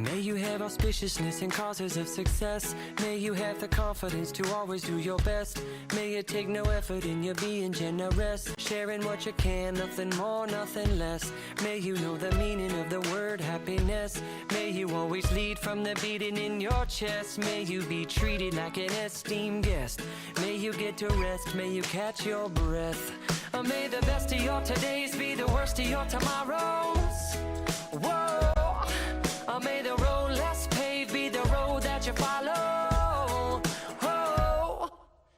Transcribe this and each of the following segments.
May you have auspiciousness and causes of success. May you have the confidence to always do your best. May you take no effort in your being generous, sharing what you can, nothing more, nothing less. May you know the meaning of the word happiness. May you always lead from the beating in your chest. May you be treated like an esteemed guest. May you get to rest, may you catch your breath. May the best of your todays be the worst of your tomorrows. Whoa. May the road less paved be the road that you follow. Oh.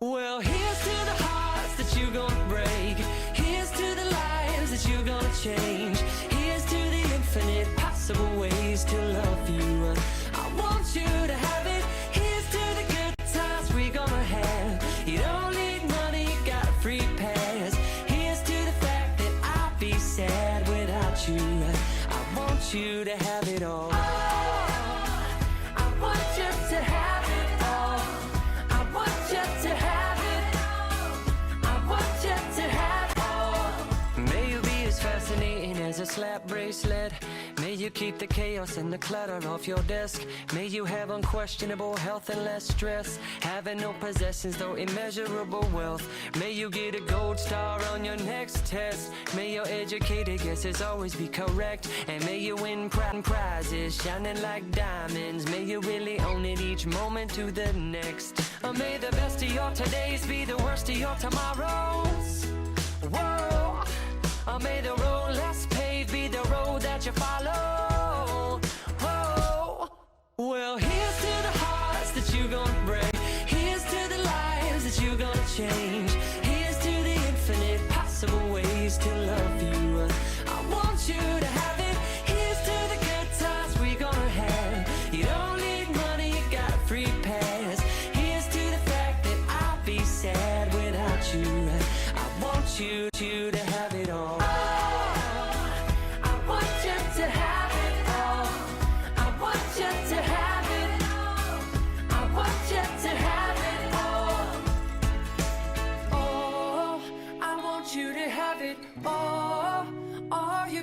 Well, here's to the hearts that you're gonna break. Here's to the lives that you're gonna change. Here's to the infinite possible ways to love you. I want you to have it. Here's to the good times we're gonna have. You don't need money, you got a free pass. Here's to the fact that I'd be sad without you. I want you to have it all. As a slap bracelet, may you keep the chaos and the clutter off your desk. May you have unquestionable health and less stress. Having no possessions though immeasurable wealth. May you get a gold star on your next test. May your educated guesses always be correct. And may you win prizes shining like diamonds. May you really own it each moment to the next. May the best of your todays be the worst of your tomorrows. Whoa. May the road less paved be the road that you follow. Oh. Well, here's to the hearts that you're gonna break. Here's to the lives that you're gonna change. Here's to the infinite possible ways to love you. I want you to have it. Here's to the good times we're gonna have. You don't need money, you got a free pass. Here's to the fact that I'll be sad without you. I want you to have it all.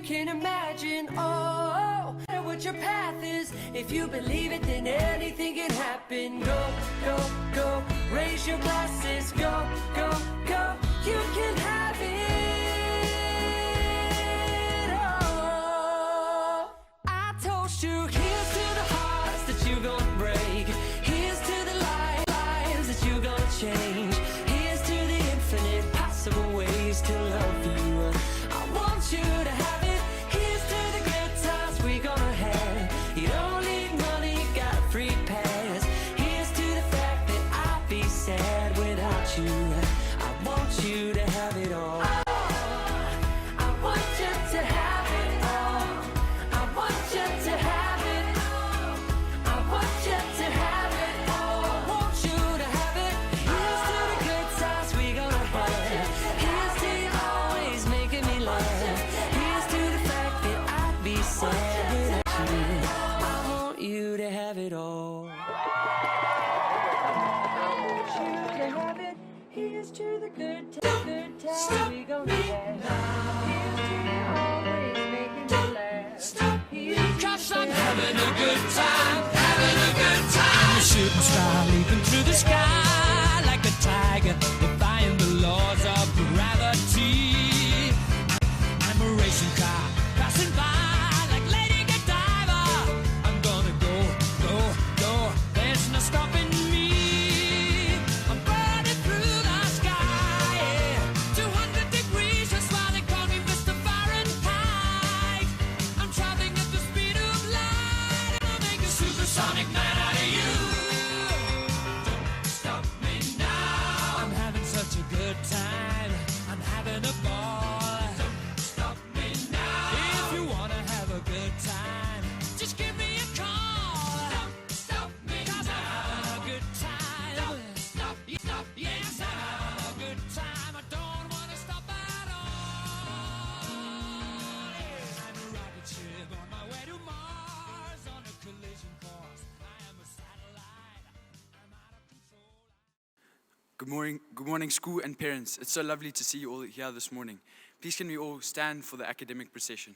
Can imagine, oh, what your path is. If you believe it, then anything can happen. Go, go, go, raise your glasses. Go, go, go, you can have it. Oh, I told you, here's to the hearts that you're gonna break. Here's to the lives that you're gonna change. Here's to the infinite possible ways to love you. I want you to have it. You to have it all. I want you to have it all. I want you to have it all. I want you to have it all. I want you to have it. Here's to the good times we gonna have. Here's to you always making me laugh. Here's to the fact that I'd be sad without you. I want you to have it all. I want you to have it. Here's to the good times we gonna have. Here's to you always making me laugh. Cause I'm having a good time, having a good time. I'm a shooting star leaping through the sky like a tiger, defying the laws of gravity. I'm a racing car passing by like Lady Godiva. I'm gonna go, go, go. There's no stopping me. Good morning, school and parents. It's so lovely to see you all here this morning. Please can we all stand for the academic procession.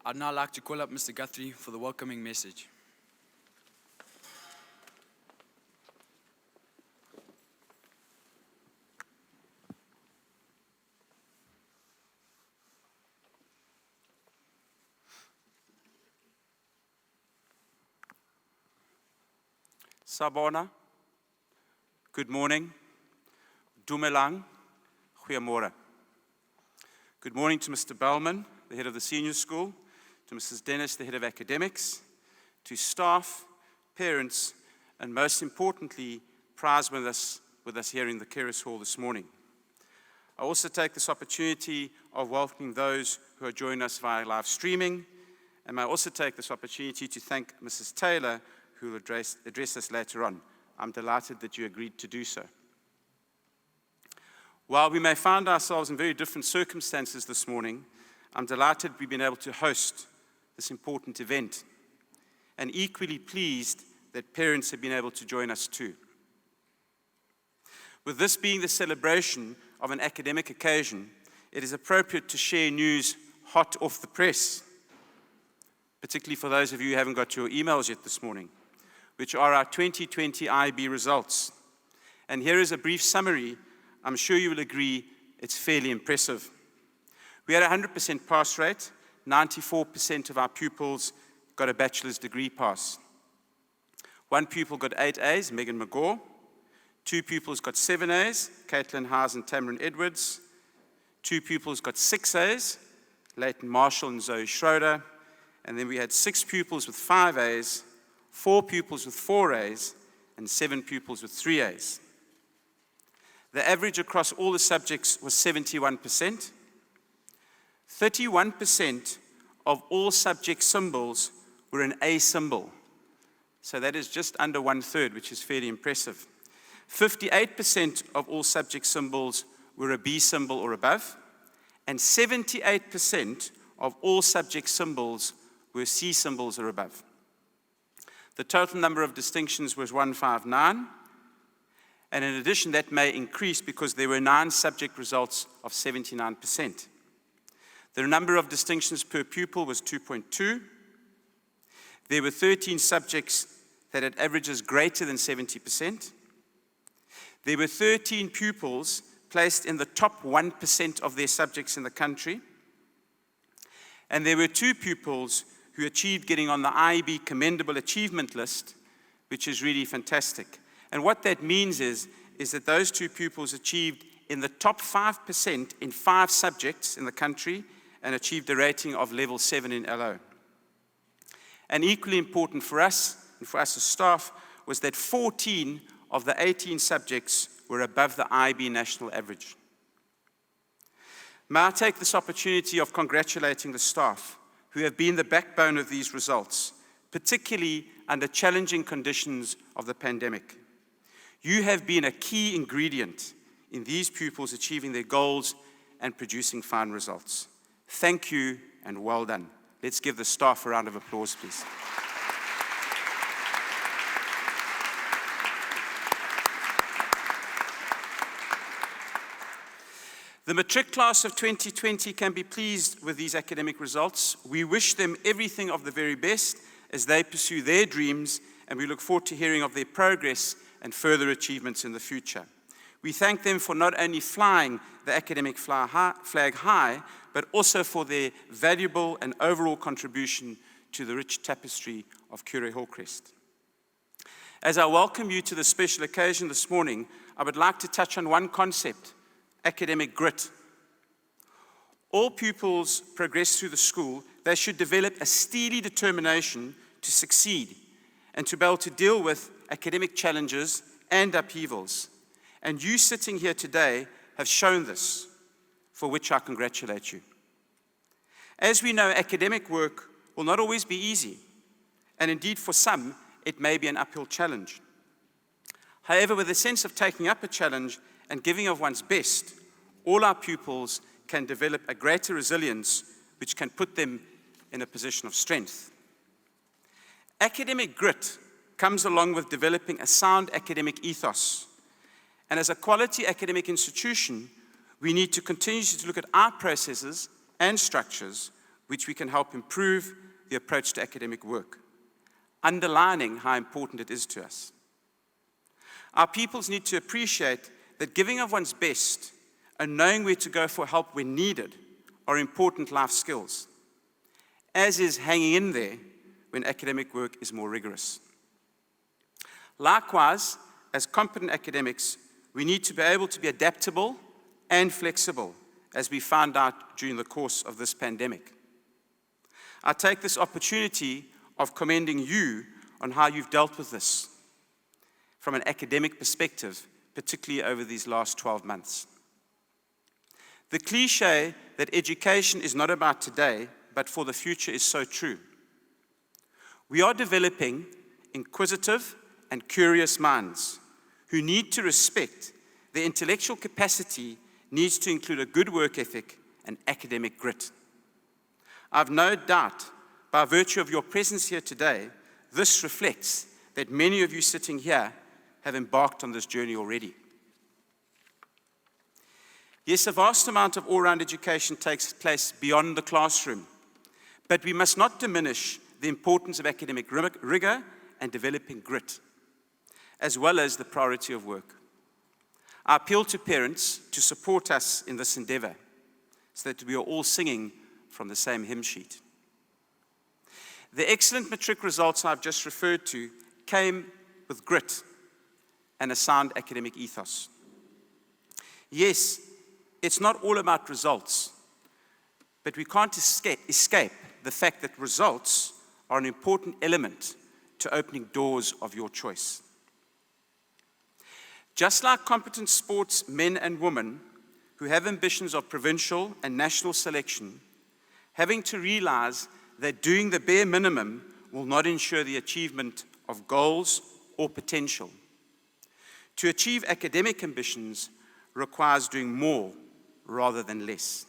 I'd now like to call up Mr. Guthrie for the welcoming message. Sabona, good morning. Dumelang, goeiemorgen. Good morning to Mr. Bellman, the head of the senior school, to Mrs. Dennis, the head of academics, to staff, parents, and most importantly, prize with us here in the Curro Hall this morning. I also take this opportunity of welcoming those who are joining us via live streaming, and I also take this opportunity to thank Mrs. Taylor, who will address us later on. I'm delighted that you agreed to do so. While we may find ourselves in very different circumstances this morning, I'm delighted we've been able to host this important event, and equally pleased that parents have been able to join us too. With this being the celebration of an academic occasion, it is appropriate to share news hot off the press, particularly for those of you who haven't got your emails yet this morning, which are our 2020 IB results. And here is a brief summary. I'm sure you will agree it's fairly impressive. We had a 100% pass rate. 94% of our pupils got a bachelor's degree pass. One pupil got 8 A's, Megan McGaw. 2 pupils got 7 A's, Caitlin Howes and Tamron Edwards. 2 pupils got 6 A's, Leighton Marshall and Zoe Schroeder. And then we had 6 pupils with 5 A's, 4 pupils with 4 A's, and 7 pupils with 3 A's. The average across all the subjects was 71%. 31% of all subject symbols were an A symbol. So that is just under 1/3, which is fairly impressive. 58% of all subject symbols were a B symbol or above, and 78% of all subject symbols were C symbols or above. The total number of distinctions was 159, and in addition, that may increase because there were 9 subject results of 79%. The number of distinctions per pupil was 2.2. There were 13 subjects that had averages greater than 70%. There were 13 pupils placed in the top 1% of their subjects in the country. And there were 2 pupils who achieved getting on the IEB Commendable Achievement List, which is really fantastic. And what that means is that those 2 pupils achieved in the top 5% in 5 subjects in the country and achieved a rating of level 7 in LO. And equally important for us, and for us as staff, was that 14 of the 18 subjects were above the IB national average. May I take this opportunity of congratulating the staff who have been the backbone of these results, particularly under challenging conditions of the pandemic. You have been a key ingredient in these pupils achieving their goals and producing fine results. Thank you and well done. Let's give the staff a round of applause, please. The matric class of 2020 can be pleased with these academic results. We wish them everything of the very best as they pursue their dreams, and we look forward to hearing of their progress and further achievements in the future. We thank them for not only flying the academic flag high, but also for their valuable and overall contribution to the rich tapestry of Curro Hillcrest. As I welcome you to this special occasion this morning, I would like to touch on one concept: academic grit. All pupils progress through the school. They should develop a steely determination to succeed and to be able to deal with academic challenges and upheavals. And you sitting here today have shown this, for which I congratulate you. As we know, academic work will not always be easy, and indeed for some, it may be an uphill challenge. However, with a sense of taking up a challenge and giving of one's best, all our pupils can develop a greater resilience which can put them in a position of strength. Academic grit comes along with developing a sound academic ethos. And as a quality academic institution, we need to continue to look at our processes and structures which we can help improve the approach to academic work, underlining how important it is to us. Our pupils need to appreciate that giving of one's best and knowing where to go for help when needed are important life skills, as is hanging in there when academic work is more rigorous. Likewise, as competent academics, we need to be able to be adaptable and flexible, as we found out during the course of this pandemic. I take this opportunity of commending you on how you've dealt with this from an academic perspective, particularly over these last 12 months. The cliche that education is not about today, but for the future is so true. We are developing inquisitive and curious minds who need to respect their intellectual capacity needs to include a good work ethic and academic grit. I've no doubt, by virtue of your presence here today, this reflects that many of you sitting here have embarked on this journey already. Yes, a vast amount of all-round education takes place beyond the classroom, but we must not diminish the importance of academic rigor and developing grit, as well as the priority of work. I appeal to parents to support us in this endeavor so that we are all singing from the same hymn sheet. The excellent matric results I've just referred to came with grit and a sound academic ethos. Yes, it's not all about results, but we can't escape the fact that results are an important element to opening doors of your choice. Just like competent sports men and women who have ambitions of provincial and national selection, having to realize that doing the bare minimum will not ensure the achievement of goals or potential. To achieve academic ambitions requires doing more rather than less.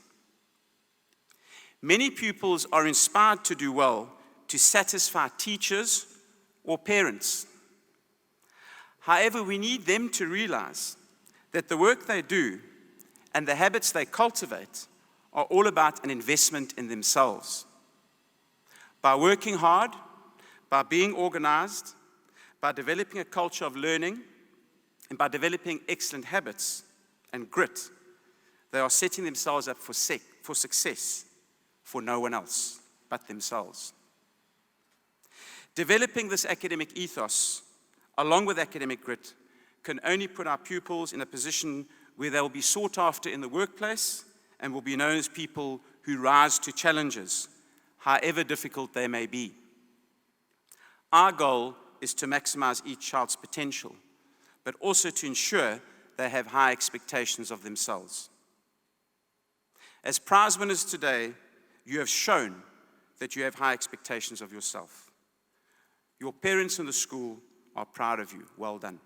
Many pupils are inspired to do well to satisfy teachers or parents. However, we need them to realize that the work they do and the habits they cultivate are all about an investment in themselves. By working hard, by being organized, by developing a culture of learning, and by developing excellent habits and grit, they are setting themselves up for success for no one else but themselves. Developing this academic ethos, along with academic grit, can only put our pupils in a position where they will be sought after in the workplace and will be known as people who rise to challenges, however difficult they may be. Our goal is to maximize each child's potential, but also to ensure they have high expectations of themselves. As prize winners today, you have shown that you have high expectations of yourself. Your parents and the school are proud of you. Well done.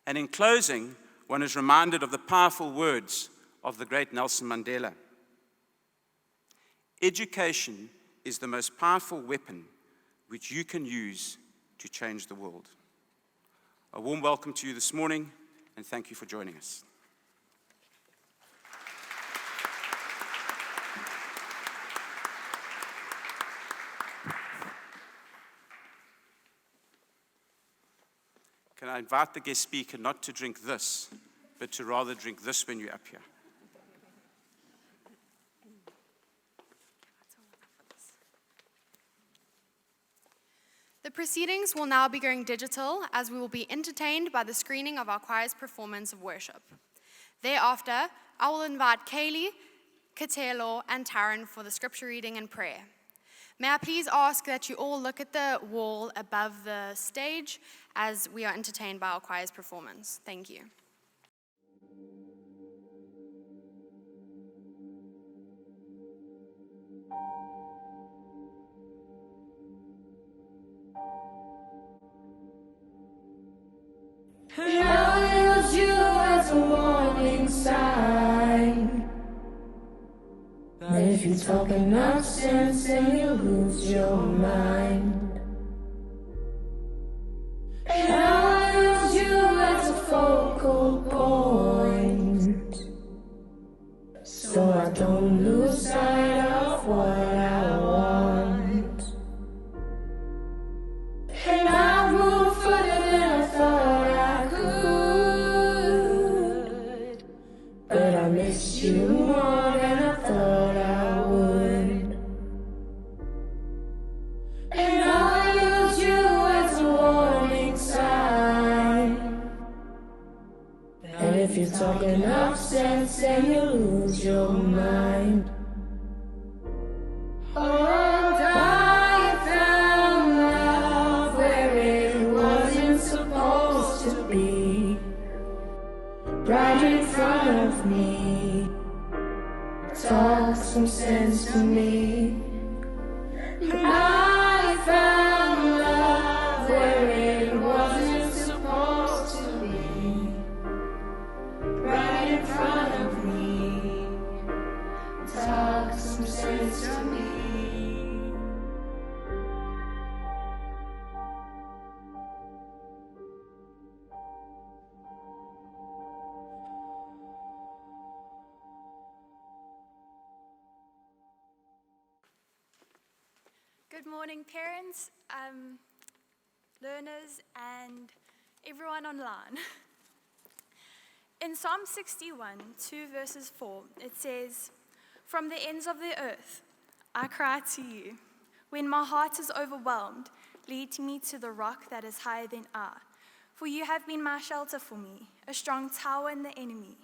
And in closing, one is reminded of the powerful words of the great Nelson Mandela. Education is the most powerful weapon which you can use to change the world. A warm welcome to you this morning, and thank you for joining us. Can I invite the guest speaker not to drink this, but to rather drink this when you're up here? The proceedings will now be going digital, as we will be entertained by the screening of our choir's performance of worship. Thereafter, I will invite Kaylee, Katelo, and Taryn for the scripture reading and prayer. May I please ask that you all look at the wall above the stage as we are entertained by our choir's performance. Thank you. And I'll use you as a warning sign. That if you're talking nonsense, then you lose your mind. And I'll use you as a focal point, so I don't lose sight of what I want. And I moved further than I thought I could. But I miss you more than I thought I would. And I use you as a warning sign. And if you talk enough sense, then you lose your mind. Oh, I found love where it wasn't supposed to be. Right in front of me. Talk some sense to me. I found love where it wasn't supposed to be. Right in front of me. Talk some sense to me. Good morning, parents, learners, and everyone online. In Psalm 61, 2 verses 4, it says, "From the ends of the earth, I cry to you. When my heart is overwhelmed, lead me to the rock that is higher than I. For you have been my shelter for me, a strong tower in the enemy.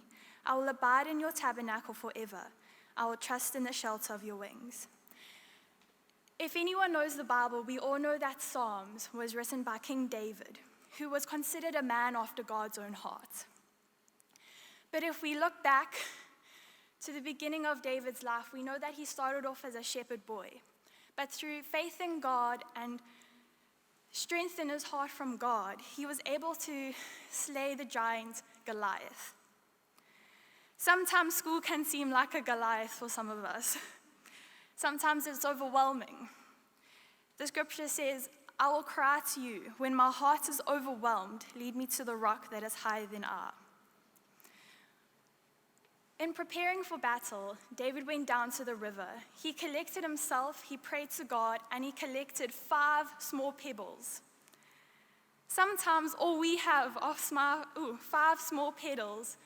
I will abide in your tabernacle forever. I will trust in the shelter of your wings." If anyone knows the Bible, we all know that Psalms was written by King David, who was considered a man after God's own heart. But if we look back to the beginning of David's life, we know that he started off as a shepherd boy. But through faith in God and strength in his heart from God, he was able to slay the giant Goliath. Sometimes school can seem like a Goliath for some of us. Sometimes it's overwhelming. The scripture says, "I will cry to you. When my heart is overwhelmed, lead me to the rock that is higher than I." In preparing for battle, David went down to the river. He collected himself, he prayed to God, and he collected 5 small pebbles. Sometimes all we have are 5 small pebbles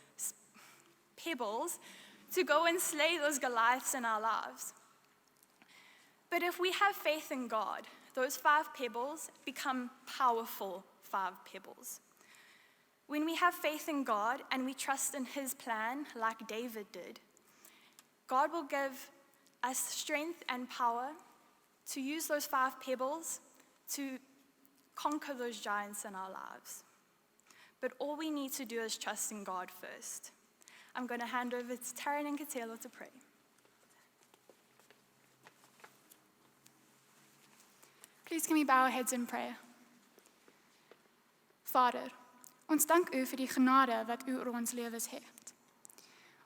to go and slay those Goliaths in our lives. But if we have faith in God, those 5 pebbles become powerful 5 pebbles. When we have faith in God and we trust in his plan, like David did, God will give us strength and power to use those 5 pebbles to conquer those giants in our lives. But all we need to do is trust in God first. I'm going to hand over to Taryn and Katelo to pray. Please can we bow our heads in prayer. Vader, ons dank u vir die genade wat u oor ons lewens het.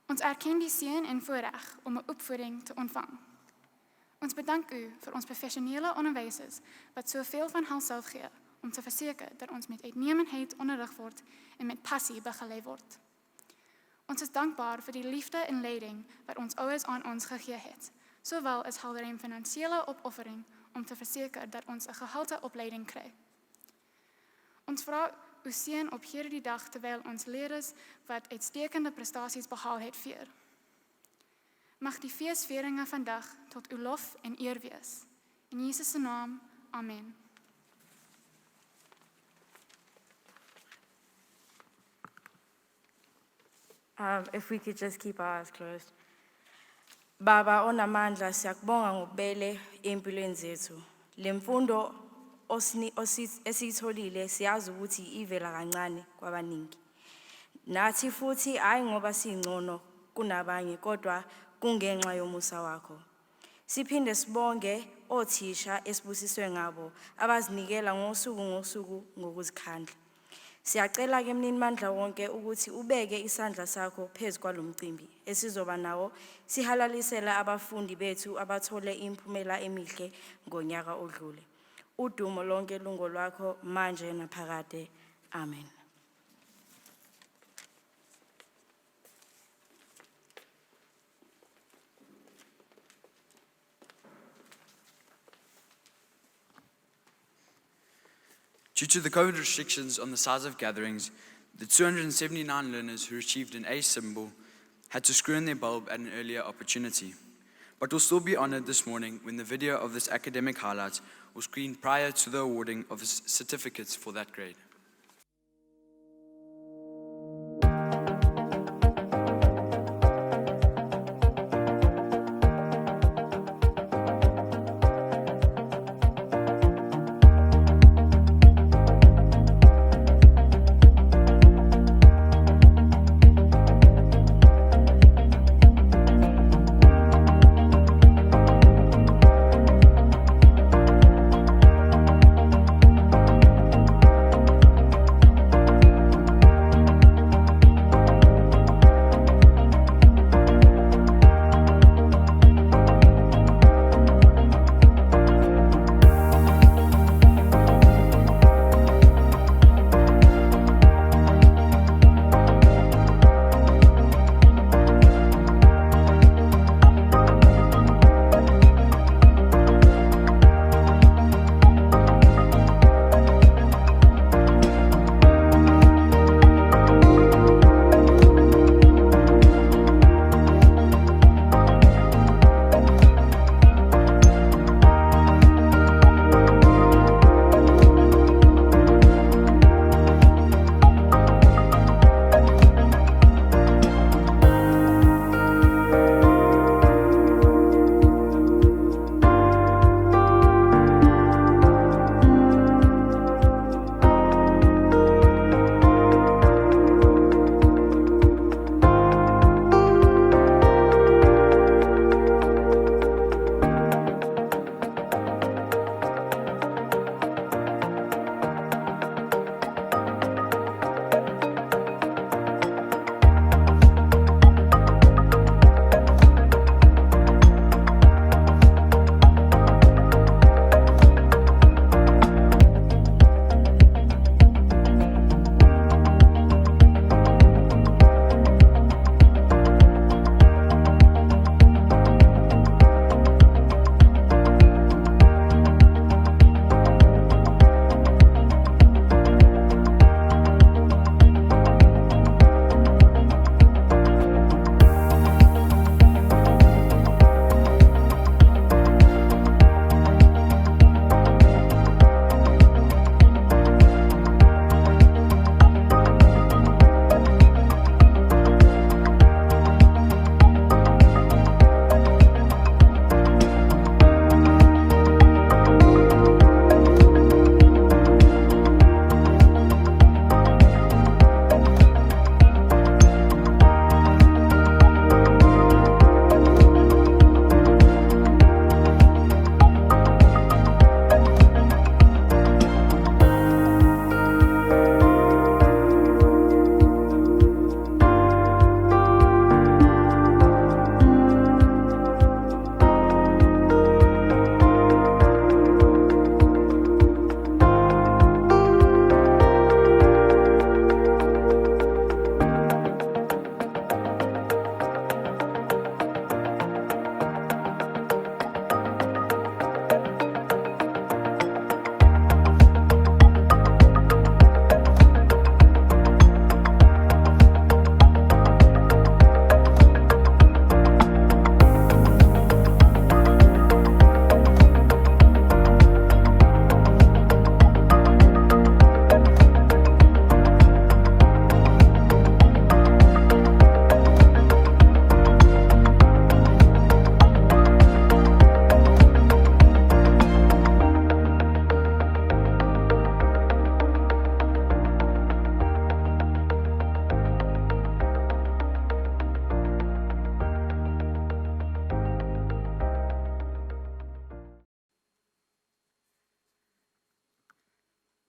Ons erken die seën en voorreg om 'n opvoeding te ontvang. Ons bedank u vir ons professionele onderwysers wat soveel van hulself gee om te verseker dat ons met uitnemendheid onderrig word en met passie begelei word. Ons is dankbaar vir die liefde en leiding wat ons ouers aan ons gegee het, sowel as helder en finansiële opoffering om te verseker dat ons 'n gehalte opleiding kry. Ons vra u seën op hierdie dag terwyl ons leerders wat uitstekende prestasies behaal het vier. Mag die feesvieringe vandag tot uw lof en eer wees. In Jesus' naam, amen. If we could just keep our eyes closed. Baba onamandla, siyakubonga ngobele empilweni zethu. Lemfundo esitholile siyazi ukuthi ivela kancane kwabaningi. Nathi futhi hayi ngoba singcono kunabanye kodwa kungenxa yomusa wakho. Siphinde sibonge othisha esibusiswe ngabo abazinikela ngosuku ngokuzikhandla. Siyacela ke mnini mandla wonke ukuthi ubeke isandla sakho phezu kwalomcimbi esizoba nawo sihalalisela abafundi bethu abathole imphumela emihle ngonyaka odlule. Udumo lonke lungo lwakho manje naphakade. Amen. Due to the COVID restrictions on the size of gatherings, the 279 learners who received an A symbol had to screw in their bulb at an earlier opportunity, but will still be honored this morning when the video of this academic highlight will screen prior to the awarding of certificates for that grade.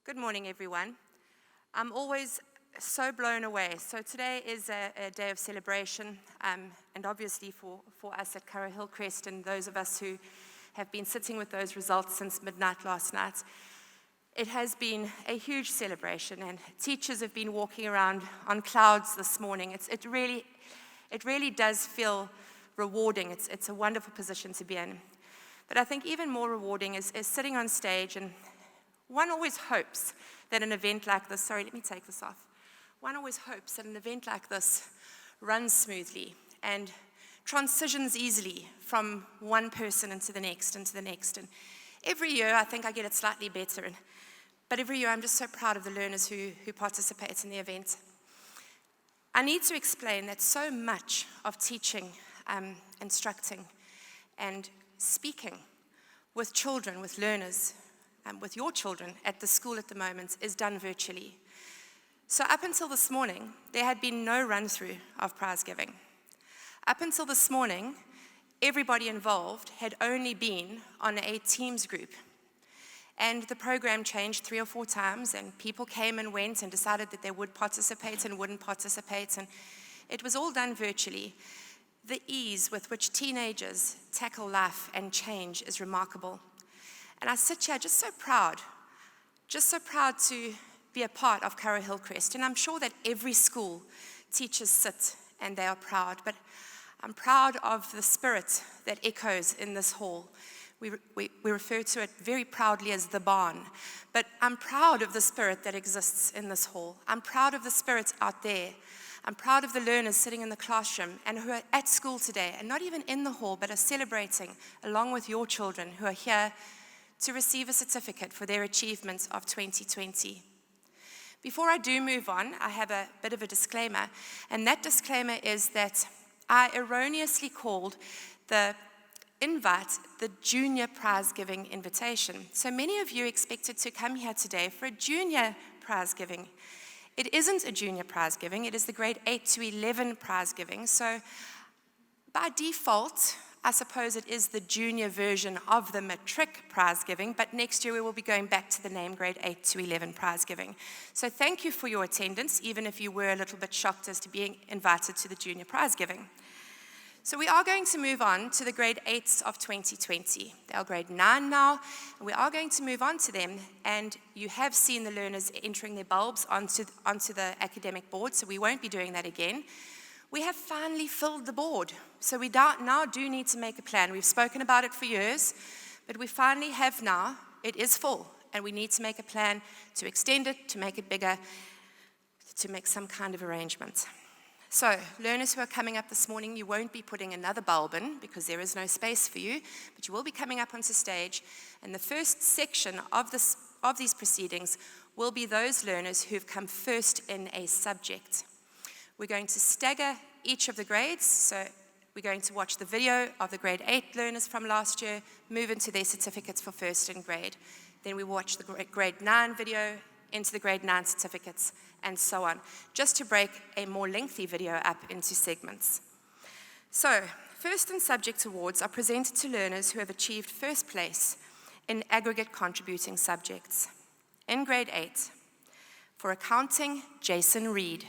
Good morning, everyone. I'm always so blown away. So today is a day of celebration, and obviously for us at Curro Hillcrest and those of us who have been sitting with those results since midnight last night, it has been a huge celebration, and teachers have been walking around on clouds this morning. It really does feel rewarding. It's a wonderful position to be in. But I think even more rewarding is sitting on stage, and one always hopes that an event like this, sorry, let me take this off. One always hopes that an event like this runs smoothly and transitions easily from one person into the next, And every year, I think I get it slightly better. But every year, I'm just so proud of the learners who participate in the event. I need to explain that so much of teaching, instructing, and speaking with children, with learners, with your children at the school at the moment is done virtually. So up until this morning, there had been no run-through of prize giving. Up until this morning, everybody involved had only been on a Teams group. And the program changed 3 or 4 times, and people came and went and decided that they would participate and wouldn't participate, and it was all done virtually. The ease with which teenagers tackle life and change is remarkable. And I sit here just so proud to be a part of Curro Hillcrest. And I'm sure that every school teachers sit and they are proud, but I'm proud of the spirit that echoes in this hall. We refer to it very proudly as the barn, but I'm proud of the spirit that exists in this hall. I'm proud of the spirit out there. I'm proud of the learners sitting in the classroom and who are at school today, and not even in the hall, but are celebrating along with your children who are here to receive a certificate for their achievements of 2020. Before I do move on, I have a bit of a disclaimer, and that disclaimer is that I erroneously called the invite the junior prize giving invitation. So many of you expected to come here today for a junior prize giving. It isn't a junior prize giving, it is the grade 8 to 11 prize giving. So by default, I suppose it is the junior version of the matric prize giving, but next year we will be going back to the name grade 8 to 11 prize giving. So thank you for your attendance, even if you were a little bit shocked as to being invited to the junior prize giving. So we are going to move on to the grade 8s of 2020. They are grade 9 now, and we are going to move on to them, and you have seen the learners entering their bulbs onto the academic board, so we won't be doing that again. We have finally filled the board, so we now do need to make a plan. We've spoken about it for years, but we finally have now. It is full, and we need to make a plan to extend it, to make it bigger, to make some kind of arrangement. So, learners who are coming up this morning, you won't be putting another bulb in because there is no space for you, but you will be coming up onto stage, and the first section of these proceedings will be those learners who've come first in a subject. We're going to stagger each of the grades, so we're going to watch the video of the grade 8 learners from last year, move into their certificates for first in grade. Then we watch the grade 9 video into the grade 9 certificates, and so on, just to break a more lengthy video up into segments. So, first in subject awards are presented to learners who have achieved first place in aggregate contributing subjects. In grade 8, for accounting, Jason Reed.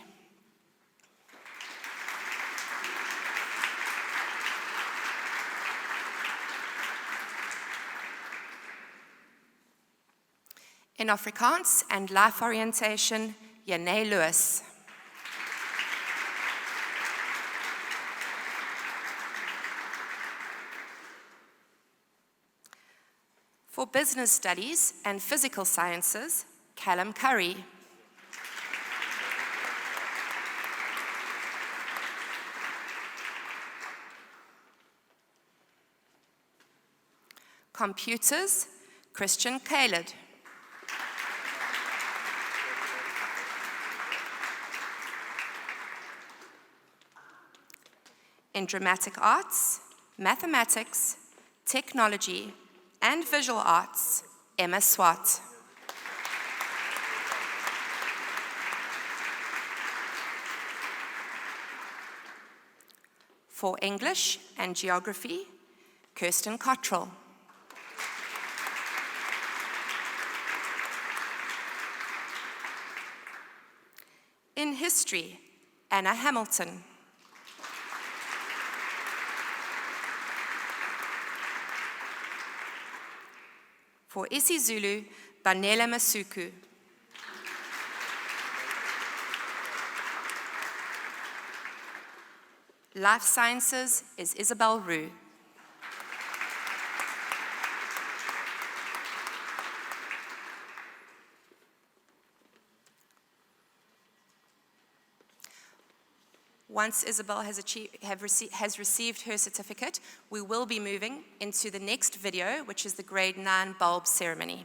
In Afrikaans and life orientation, Janae Lewis. For business studies and physical sciences, Callum Curry. Computers, Christian Kaled. In dramatic arts, mathematics, technology, and visual arts, Emma Swart. For English and geography, Kirsten Cottrell. In history, Anna Hamilton. For isiZulu, Banela Masuku. Life Sciences is Isabel Rue. Once Isabel has received her certificate, we will be moving into the next video, which is the grade 9 bulb ceremony.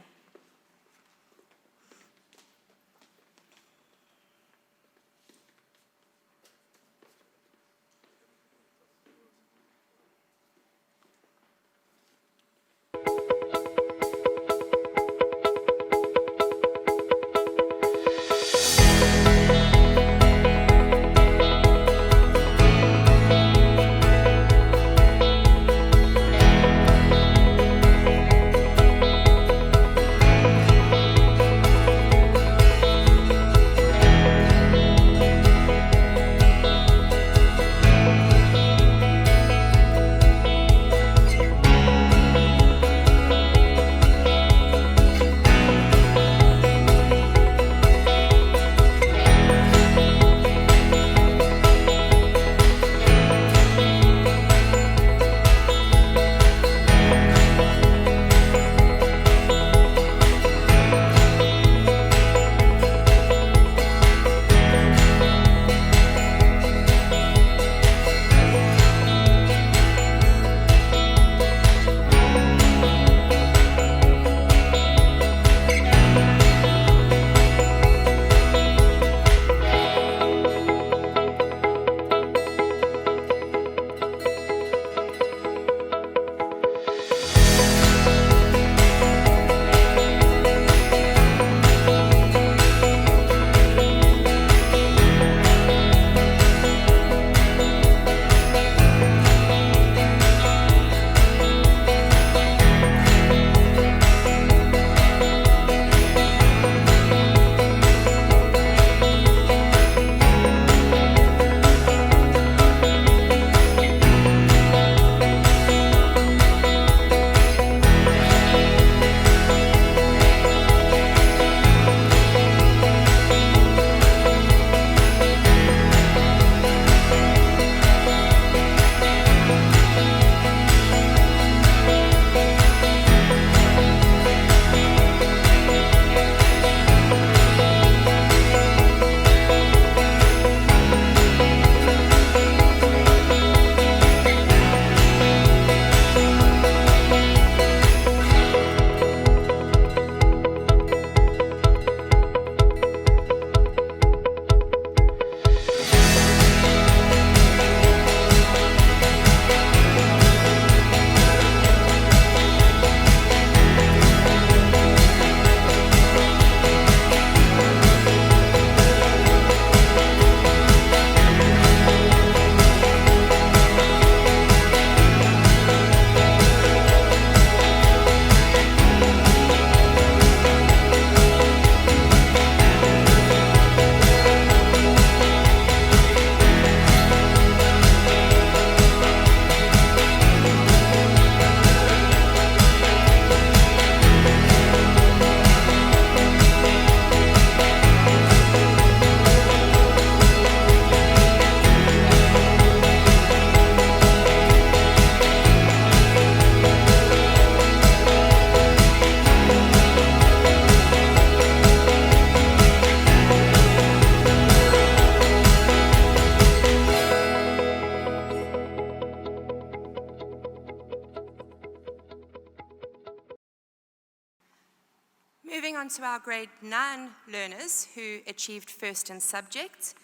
Moving on to our grade 9 learners who achieved first in subject.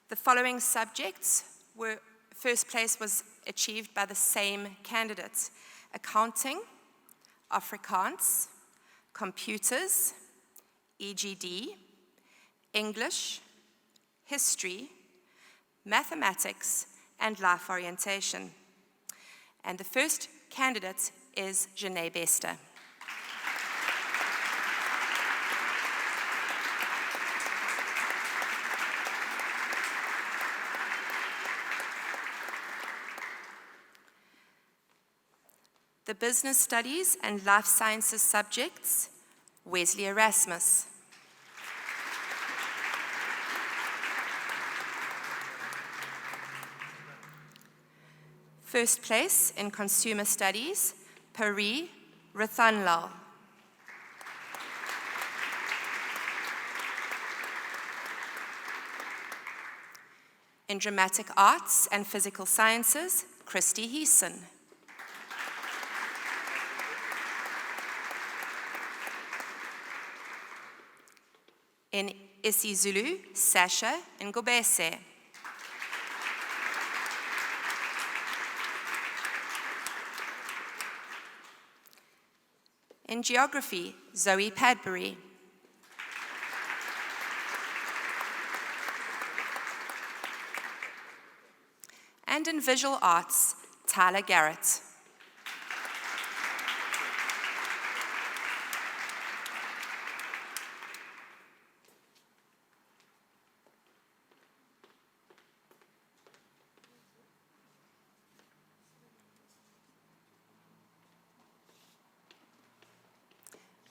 The following subjects were, first place was achieved by the same candidates: accounting, Afrikaans, computers, EGD, English, history, mathematics, and life orientation. And the first candidate is Janae Bester. The business studies and life sciences subjects, Wesley Erasmus. First place in consumer studies, Pari Rathanlal. In dramatic arts and physical sciences, Christy Heeson. In isiZulu, Sasha Ngobese. In geography, Zoe Padbury. And in visual arts, Tyler Garrett.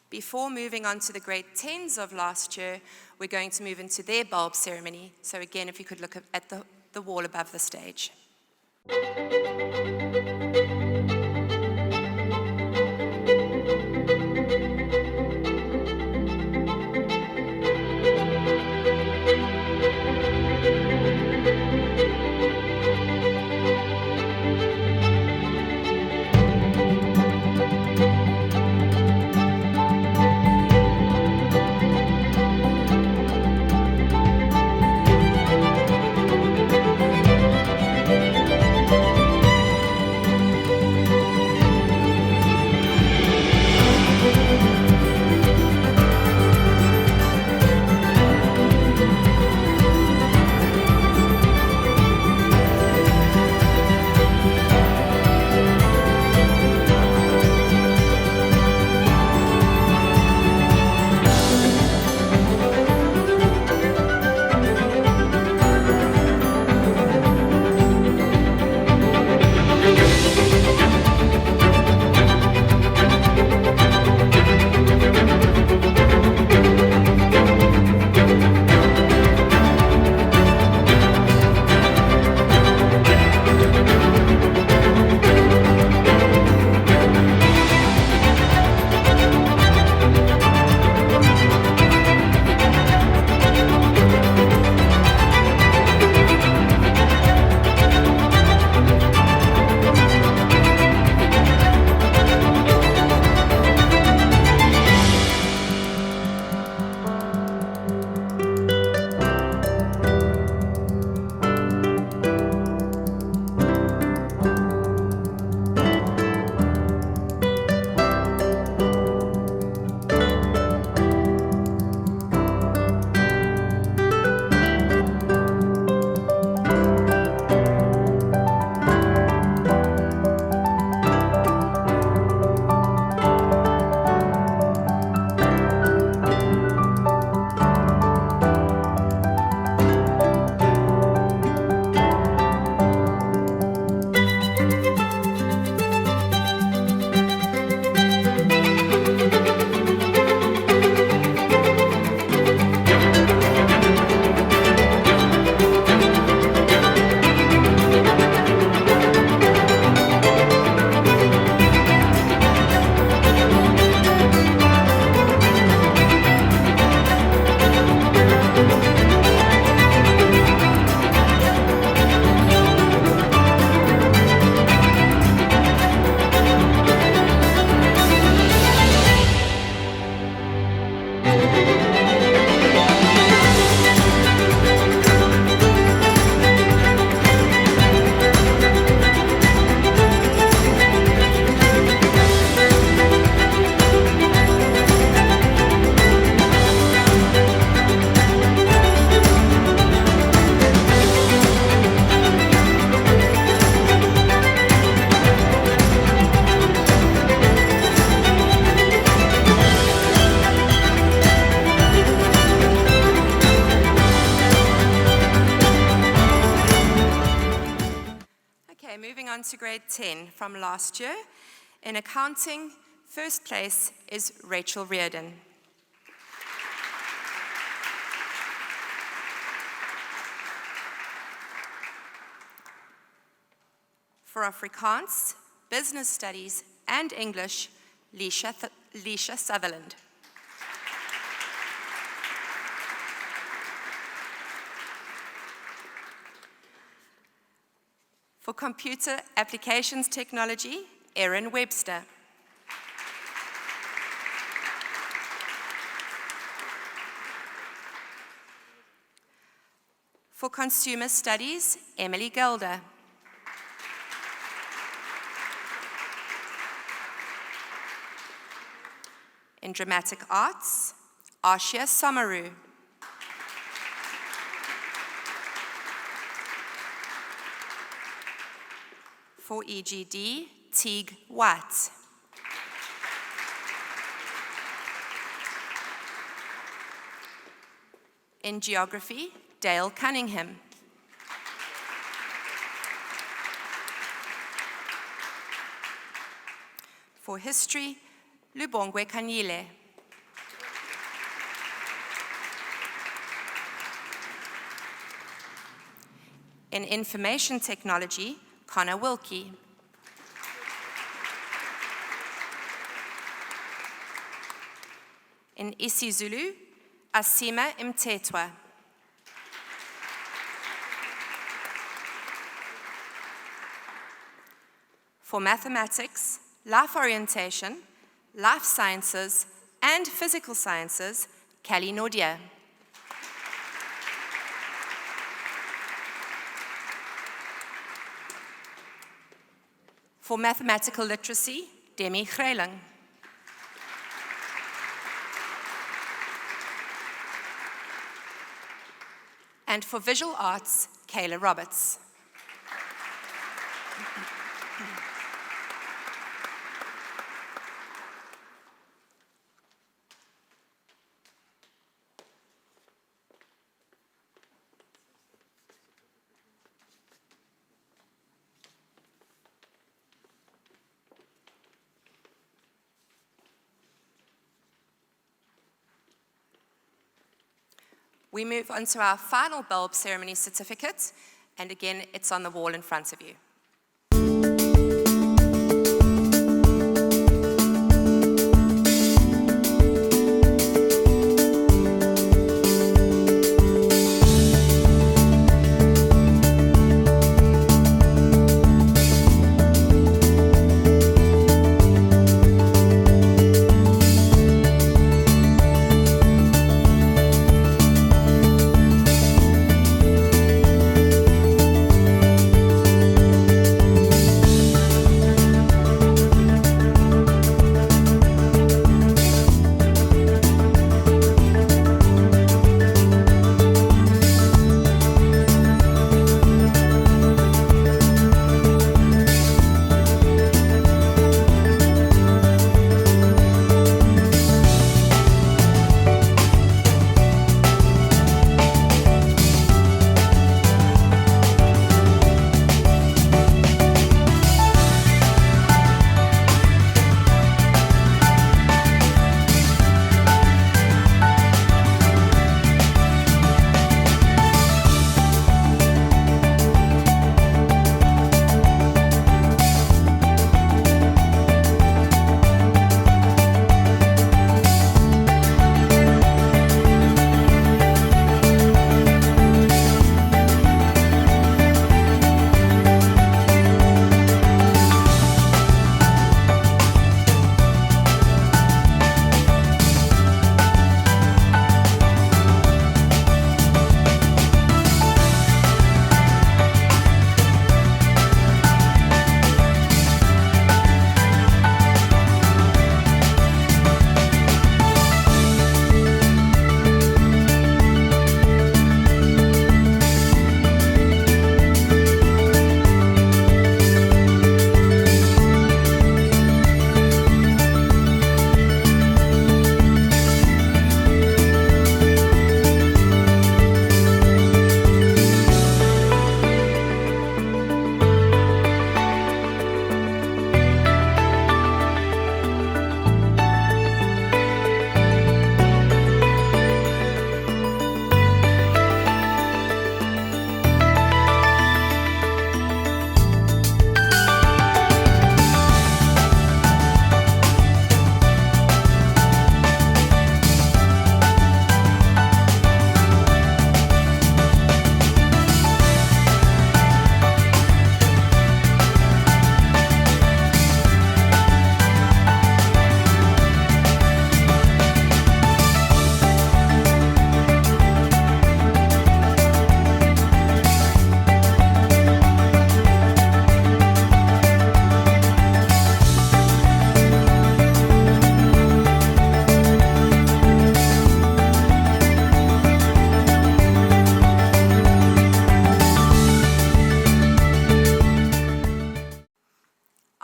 Before moving on to the grade 10s of last year, we're going to move into their bulb ceremony. So again, if you could look at the wall above the stage. On to grade 10 from last year. In accounting, first place is Rachel Reardon. For Afrikaans, business studies, and English, Leisha Sutherland. For computer applications technology, Erin Webster. For consumer studies, Emily Gelder. In dramatic arts, Ashia Samaru. For EGD, Teague White. In geography, Dale Cunningham. For history, Lubongwe Kanyile. In information technology, Connor Wilkie. In isiZulu, Asima Mtetwa. For mathematics, life orientation, life sciences, and physical sciences, Kelly Nordia. For mathematical literacy, Demi Greling. And for visual arts, Kayla Roberts. We move on to our final bulb ceremony certificate, and again, it's on the wall in front of you.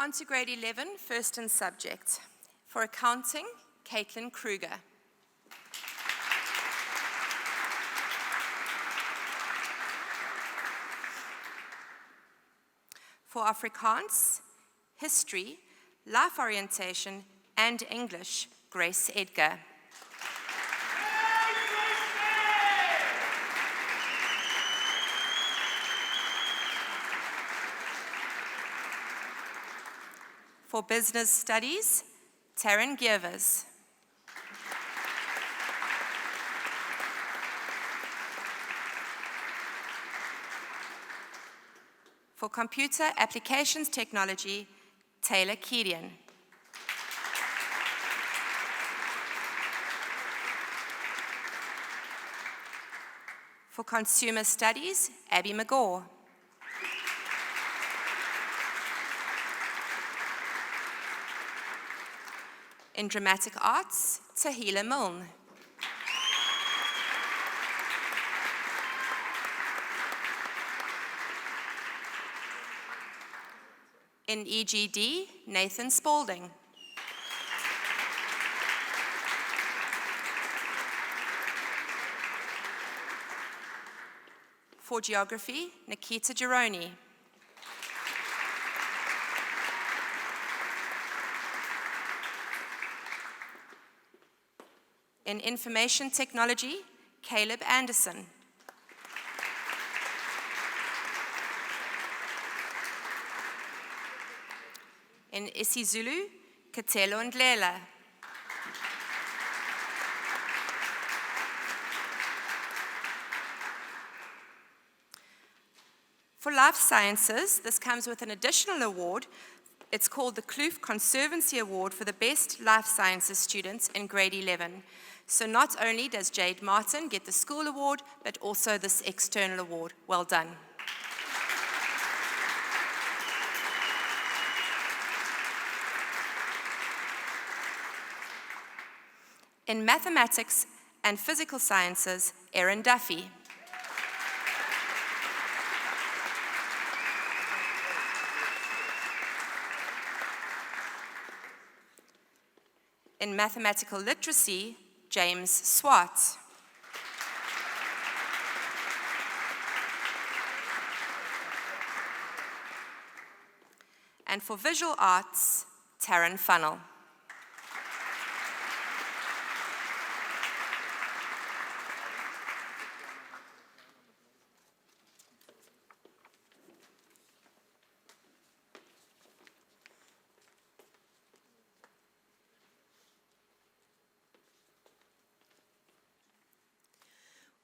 On to grade 11, first in subject. For accounting, Caitlin Kruger. For Afrikaans, history, life orientation, and English, Grace Edgar. For business studies, Taryn Gevers. For computer applications technology, Taylor Kedian. For consumer studies, Abby McGaw. In dramatic arts, Tahila Milne. In EGD, Nathan Spaulding. For geography, Nikita Gironi. In information technology, Caleb Anderson. In isiZulu, Katelo Ndlela. For life sciences, this comes with an additional award. It's called the Kloof Conservancy Award for the best life sciences students in grade 11. So not only does Jade Martin get the school award, but also this external award. Well done. In mathematics and physical sciences, Erin Duffy. In mathematical literacy, James Swart. And for visual arts, Taryn Funnell.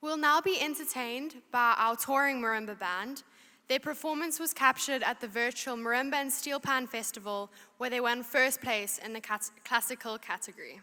We'll now be entertained by our touring marimba band. Their performance was captured at the virtual Marimba and Steel Pan Festival, where they won first place in the classical category.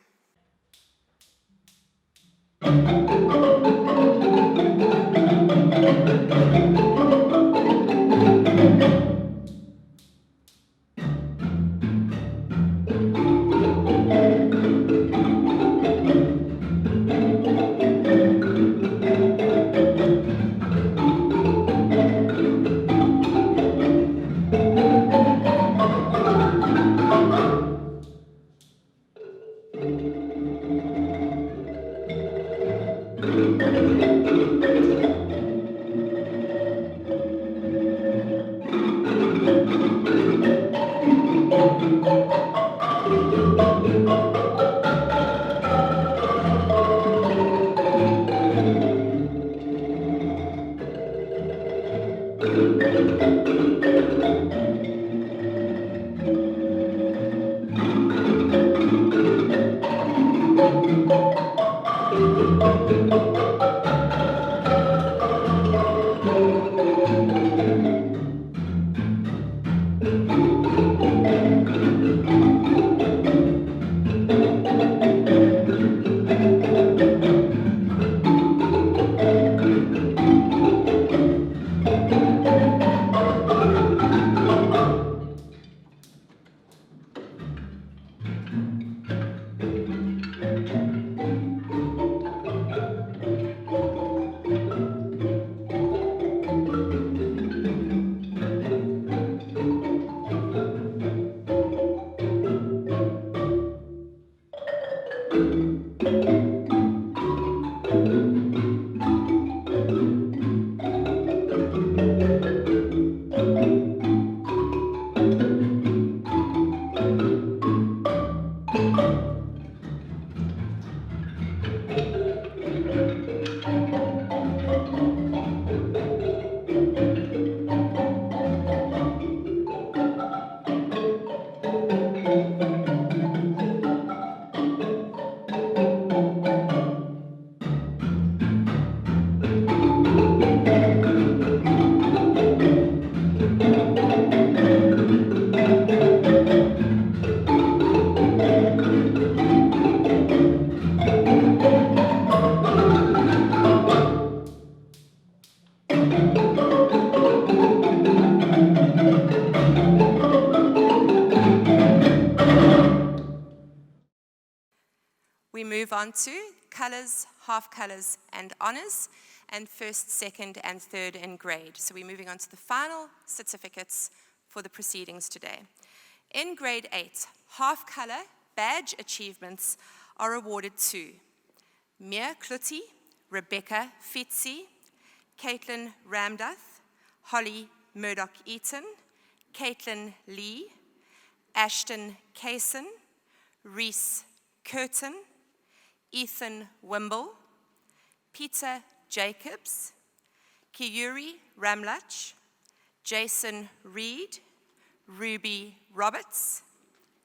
we move on to colours, half colours, and honours, and first, second, and third in grade. So we're moving on to the final certificates for the proceedings today. In grade 8, half colour badge achievements are awarded to Mia Kluti, Rebecca Fitzi, Caitlin Ramdath, Holly Murdoch-Eaton, Caitlin Lee, Ashton Kaysen, Reese Curtin, Ethan Wimble, Peter Jacobs, Kiyuri Ramlach, Jason Reed, Ruby Roberts,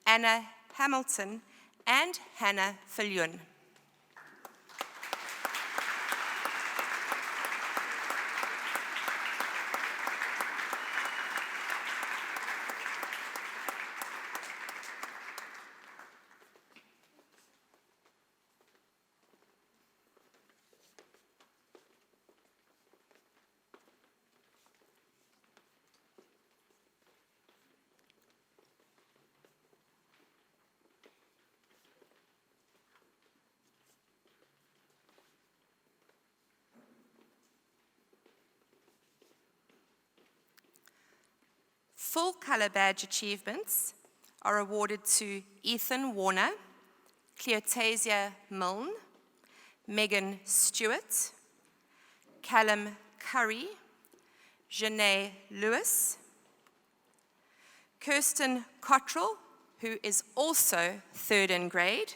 Anna Hamilton, and Hannah Fillion. Full colour badge achievements are awarded to Ethan Warner, Cleotasia Milne, Megan Stewart, Callum Curry, Janae Lewis, Kirsten Cottrell, who is also third in grade,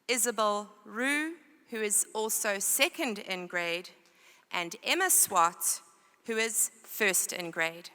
Isabel Rue, who is also second in grade, and Emma Swart, who is first in grade.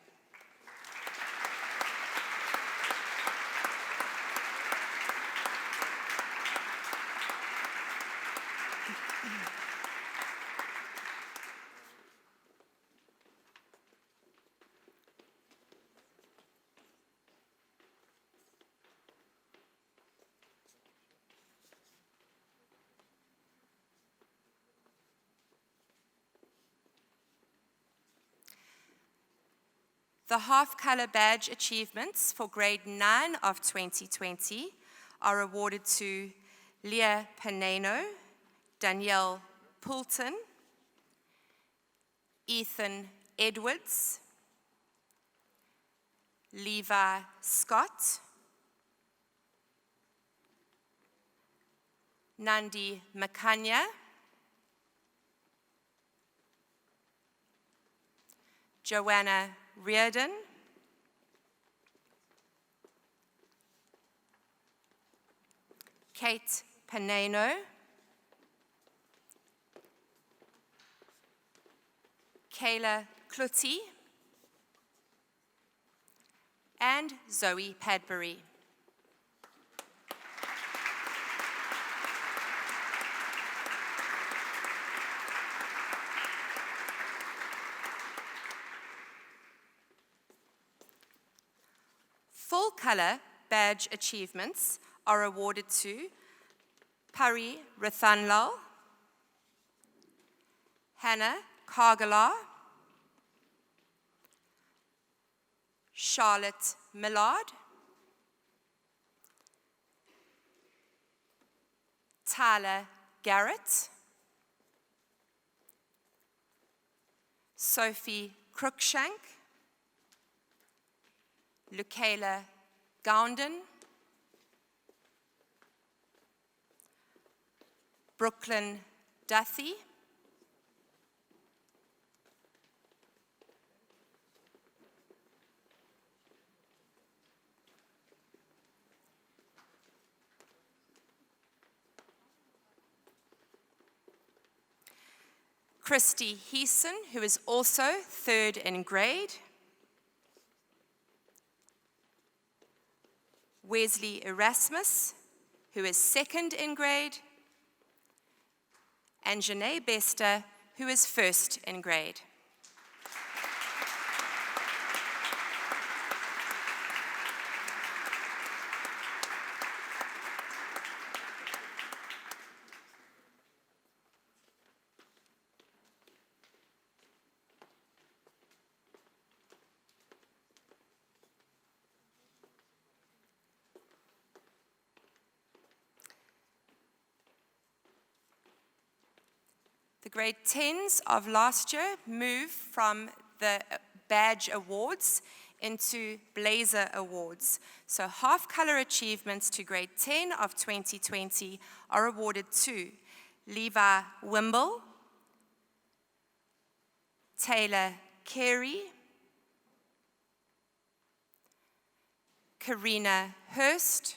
The half-colour badge achievements for grade 9 of 2020 are awarded to Leah Paneno, Danielle Poulton, Ethan Edwards, Levi Scott, Nandi Makanya, Joanna Reardon, Kate Paneno, Kayla Kluti, and Zoe Padbury. Full colour badge achievements are awarded to Pari Rathanlal, Hannah Kargalar, Charlotte Millard, Tyler Garrett, Sophie Cruikshank, Lucayla Gounden, Brooklyn Duthie, Christy Heeson, who is also third in grade, Wesley Erasmus, who is second in grade, and Janae Bester, who is first in grade. The grade 10s of last year moved from the badge awards into blazer awards. So half-color achievements to grade 10 of 2020 are awarded to Levi Wimble, Taylor Carey, Karina Hurst,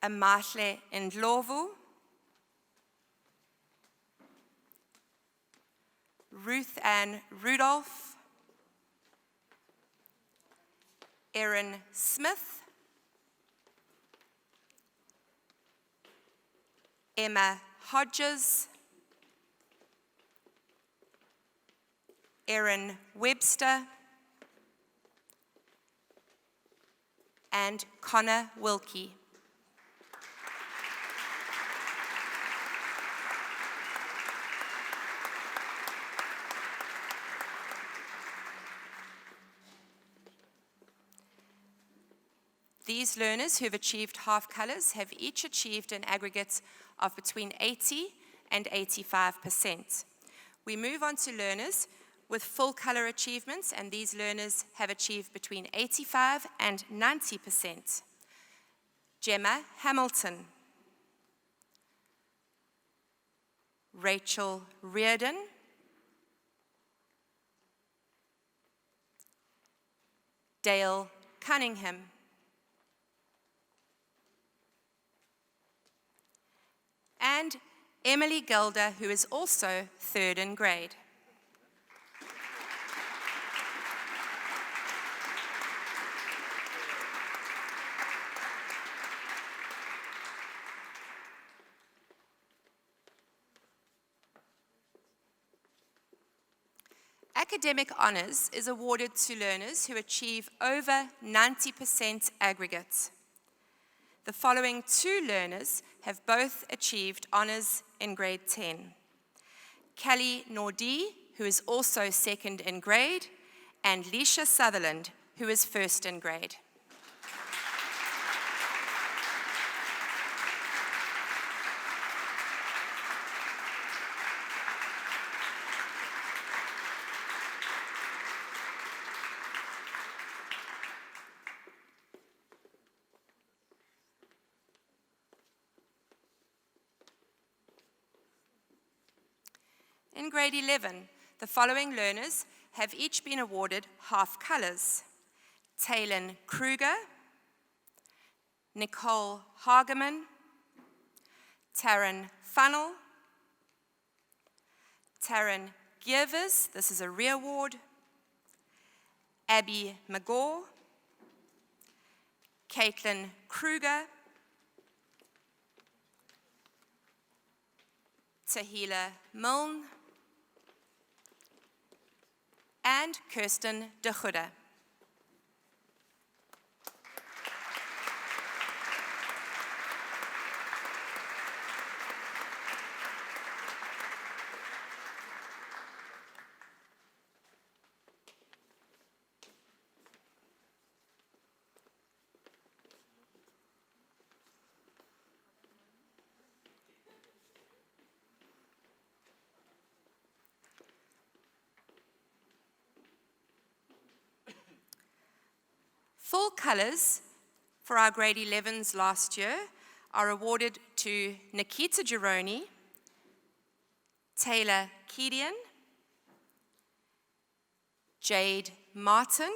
Amahle Ndlovu, Ruth Ann Rudolph, Erin Smith, Emma Hodges, Erin Webster, and Connor Wilkie. These learners who have achieved half colors have each achieved an aggregate of between 80 and 85%. We move on to learners with full color achievements, and these learners have achieved between 85 and 90%. Gemma Hamilton, Rachel Reardon, Dale Cunningham, and Emily Gelder, who is also third in grade. Academic honors is awarded to learners who achieve over 90% aggregate. The following two learners have both achieved honors in grade 10. Callie Nordi, who is also second in grade, and Leisha Sutherland, who is first in grade. In grade 11, the following learners have each been awarded half colors. Taylin Kruger, Nicole Hageman, Taryn Funnel, Taryn Giervis, this is a re-award, Abby McGaw, Caitlin Kruger, Tahila Milne, and Kirsten de Goede. Full colors for our grade 11s last year are awarded to Nikita Gironi, Taylor Kedian, Jade Martin,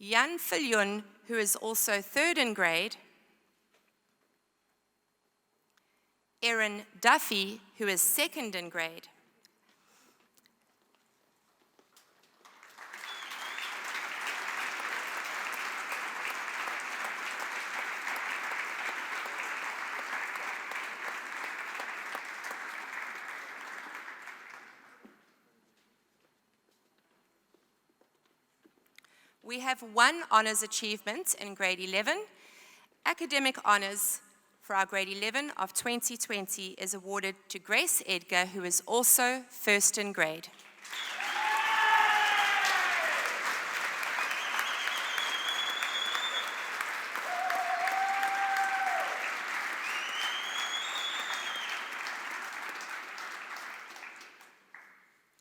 Jan Fillion, who is also third in grade, Erin Duffy, who is second in grade, we have one honors achievement in grade 11. Academic honors for our grade 11 of 2020 is awarded to Grace Edgar, who is also first in grade.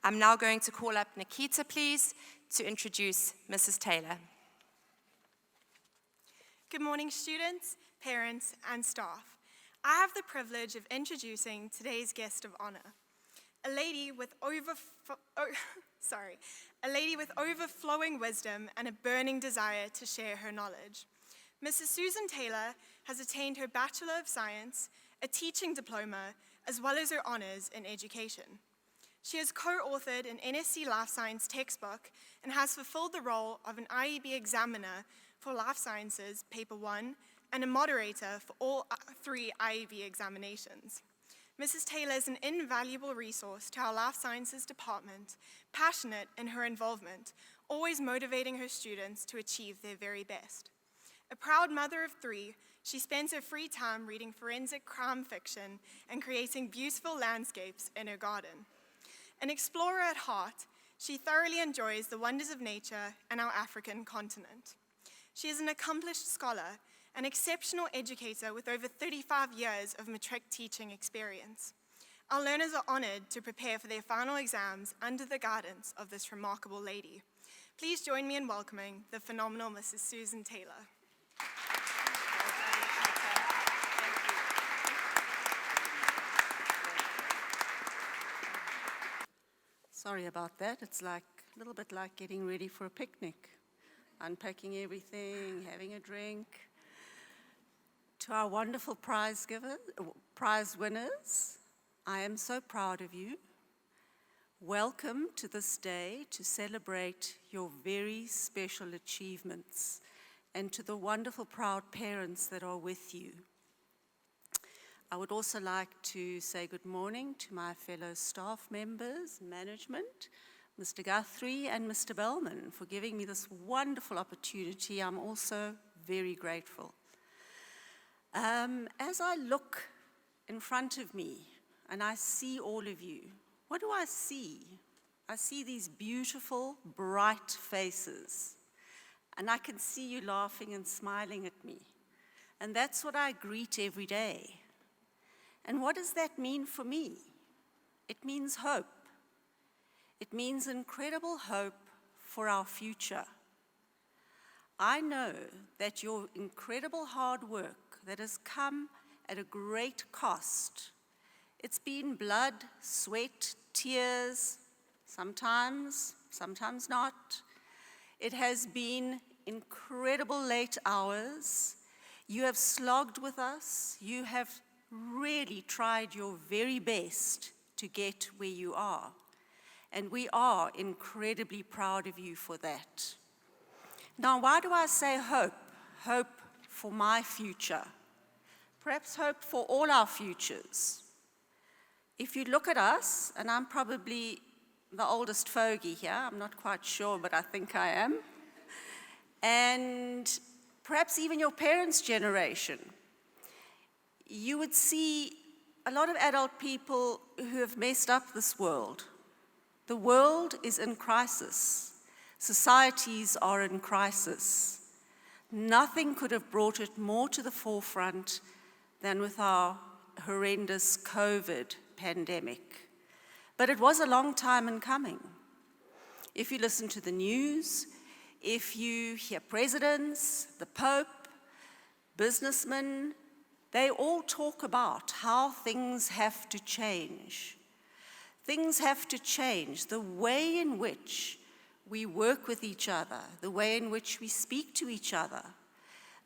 I'm now going to call up Nikita, please, to introduce Mrs. Taylor. Good morning, students, parents, and staff. I have the privilege of introducing today's guest of honor, a lady with overflowing wisdom and a burning desire to share her knowledge. Mrs. Susan Taylor has attained her Bachelor of Science, a teaching diploma, as well as her honors in education. She has co-authored an NSC Life Science textbook and has fulfilled the role of an IEB examiner for Life Sciences, Paper 1, and a moderator for all 3 IEB examinations. Mrs. Taylor is an invaluable resource to our Life Sciences department, passionate in her involvement, always motivating her students to achieve their very best. A proud mother of 3, she spends her free time reading forensic crime fiction and creating beautiful landscapes in her garden. An explorer at heart, she thoroughly enjoys the wonders of nature and our African continent. She is an accomplished scholar, an exceptional educator with over 35 years of matric teaching experience. Our learners are honored to prepare for their final exams under the guidance of this remarkable lady. Please join me in welcoming the phenomenal Mrs. Susan Taylor. Sorry about that. It's like a little bit like getting ready for a picnic, unpacking everything, having a drink. To our wonderful prize winners, I am so proud of you. Welcome to this day to celebrate your very special achievements, and to the wonderful proud parents that are with you. I would also like to say good morning to my fellow staff members, management, Mr. Guthrie and Mr. Bellman, for giving me this wonderful opportunity. I'm also very grateful. As I look in front of me and I see all of you, what do I see? I see these beautiful, bright faces, and I can see you laughing and smiling at me. And that's what I greet every day. And what does that mean for me? It means hope. It means incredible hope for our future. I know that your incredible hard work that has come at a great cost. It's been blood, sweat, tears, sometimes not. It has been incredible late hours. You have slogged with us. You have really tried your very best to get where you are. And we are incredibly proud of you for that. Now, why do I say hope? Hope for my future. Perhaps hope for all our futures. If you look at us, and I'm probably the oldest fogey here, I'm not quite sure, but I think I am. And perhaps even your parents' generation, you would see a lot of adult people who have messed up this world. The world is in crisis. Societies are in crisis. Nothing could have brought it more to the forefront than with our horrendous COVID pandemic. But it was a long time in coming. If you listen to the news, if you hear presidents, the Pope, businessmen, they all talk about how things have to change. Things have to change. The way in which we work with each other, the way in which we speak to each other,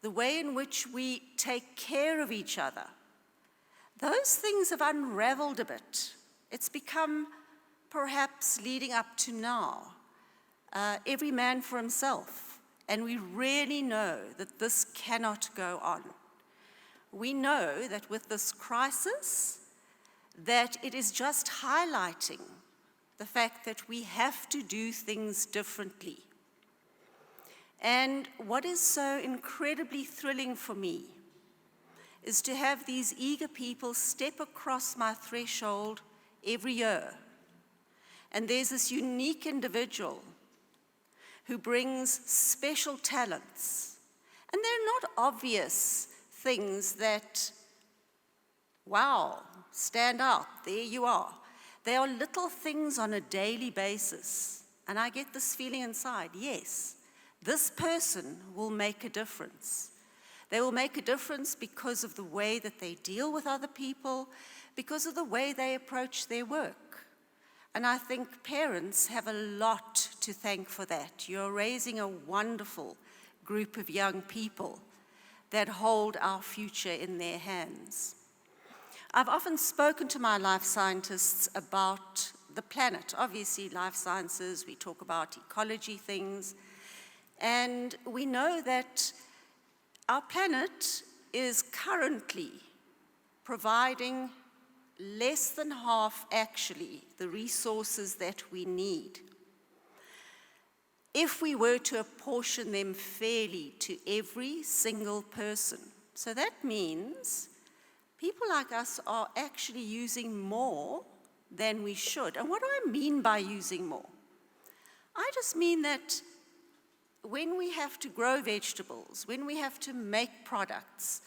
the way in which we take care of each other, those things have unraveled a bit. It's become, perhaps leading up to now, every man for himself. And we really know that this cannot go on. We know that with this crisis, that it is just highlighting the fact that we have to do things differently. And what is so incredibly thrilling for me is to have these eager people step across my threshold every year. And there's this unique individual who brings special talents. And they're not obvious things that, wow, stand out, there you are. They are little things on a daily basis. And I get this feeling inside, yes, this person will make a difference. They will make a difference because of the way that they deal with other people, because of the way they approach their work. And I think parents have a lot to thank for that. You're raising a wonderful group of young people that hold our future in their hands. I've often spoken to my life scientists about the planet. Obviously, life sciences, we talk about ecology things, and we know that our planet is currently providing less than half, actually, the resources that we need. If we were to apportion them fairly to every single person. So that means people like us are actually using more than we should. And what do I mean by using more? I just mean that when we have to grow vegetables, when we have to make products,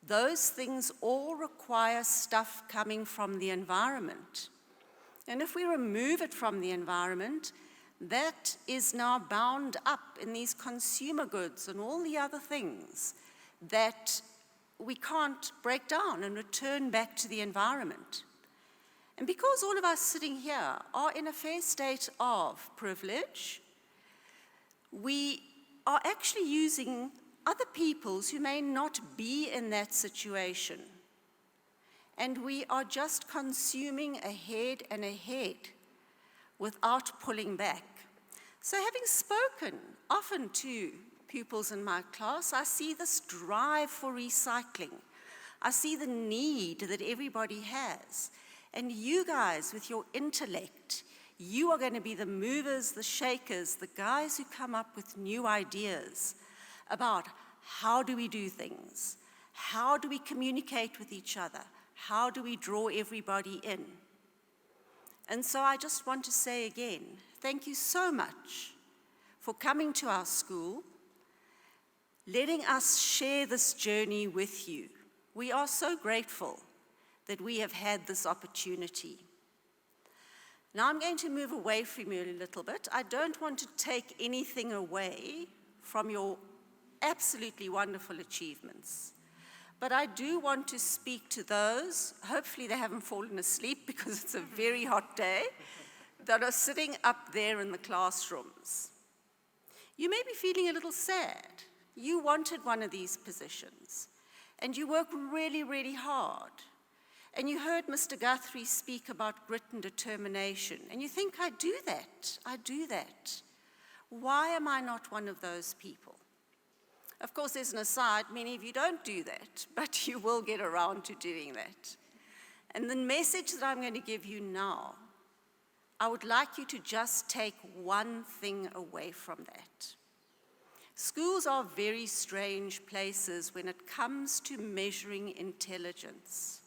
those things all require stuff coming from the environment. And if we remove it from the environment, that is now bound up in these consumer goods and all the other things that we can't break down and return back to the environment. And because all of us sitting here are in a fair state of privilege, we are actually using other peoples who may not be in that situation. And we are just consuming ahead and ahead without pulling back. So having spoken often to pupils in my class, I see this drive for recycling. I see the need that everybody has. And you guys, with your intellect, you are going to be the movers, the shakers, the guys who come up with new ideas about how do we do things, how do we communicate with each other, how do we draw everybody in. And so I just want to say again, thank you so much for coming to our school, letting us share this journey with you. We are so grateful that we have had this opportunity. Now I'm going to move away from you a little bit. I don't want to take anything away from your absolutely wonderful achievements. But I do want to speak to those, hopefully they haven't fallen asleep because it's a very hot day, that are sitting up there in the classrooms. You may be feeling a little sad. You wanted one of these positions, and you work really, really hard. And you heard Mr. Guthrie speak about grit and determination, and you think, I do that. Why am I not one of those people? Of course, there's an aside, many of you don't do that, but you will get around to doing that. And the message that I'm going to give you now, I would like you to just take one thing away from that. Schools are very strange places when it comes to measuring intelligence.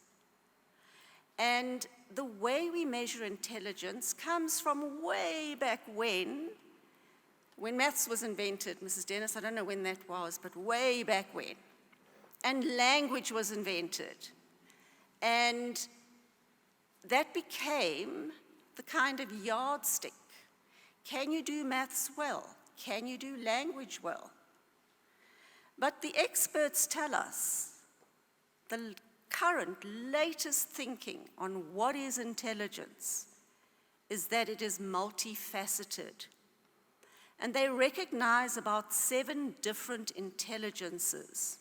And the way we measure intelligence comes from way back when maths was invented. Mrs. Dennis, I don't know when that was, but way back when. And language was invented. And that became the kind of yardstick. Can you do maths well? Can you do language well? But the experts tell us the current, latest thinking on what is intelligence is that it is multifaceted. And they recognize about 7 different intelligences.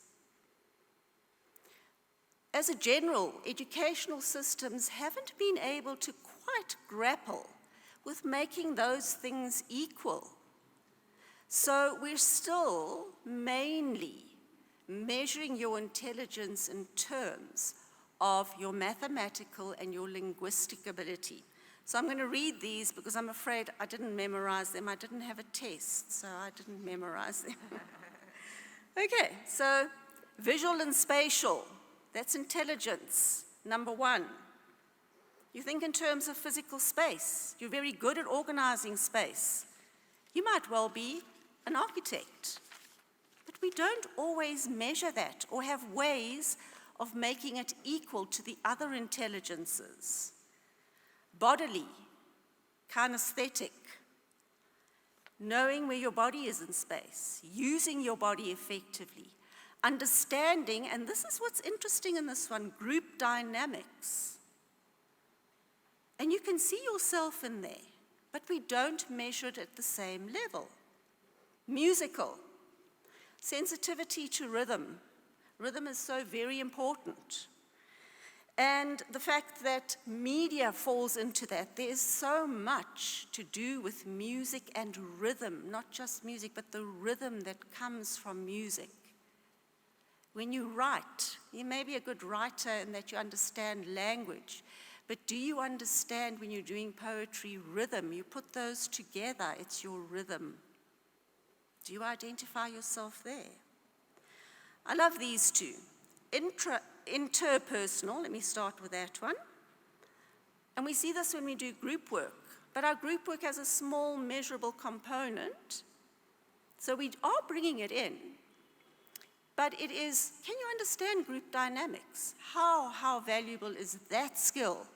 As a general, educational systems haven't been able to quite grapple with making those things equal. So we're still mainly measuring your intelligence in terms of your mathematical and your linguistic ability. So I'm going to read these because I'm afraid I didn't memorize them. I didn't have a test, so I didn't memorize them. Okay, so visual and spatial, that's intelligence, number 1. You think in terms of physical space. You're very good at organizing space. You might well be an architect. But we don't always measure that or have ways of making it equal to the other intelligences. bodily, kinesthetic, knowing where your body is in space, using your body effectively, understanding, and this is what's interesting in this one, group dynamics. And you can see yourself in there, but we don't measure it at the same level. Musical, sensitivity to rhythm. Rhythm is so very important. And the fact that media falls into that, there's so much to do with music and rhythm, not just music, but the rhythm that comes from music. When you write, you may be a good writer in that you understand language, but do you understand when you're doing poetry, rhythm? You put those together, it's your rhythm. Do you identify yourself there? I love these two. Interpersonal, let me start with that one. And we see this when we do group work, but our group work has a small measurable component, so we are bringing it in. But it is, can you understand group dynamics? How valuable is that skill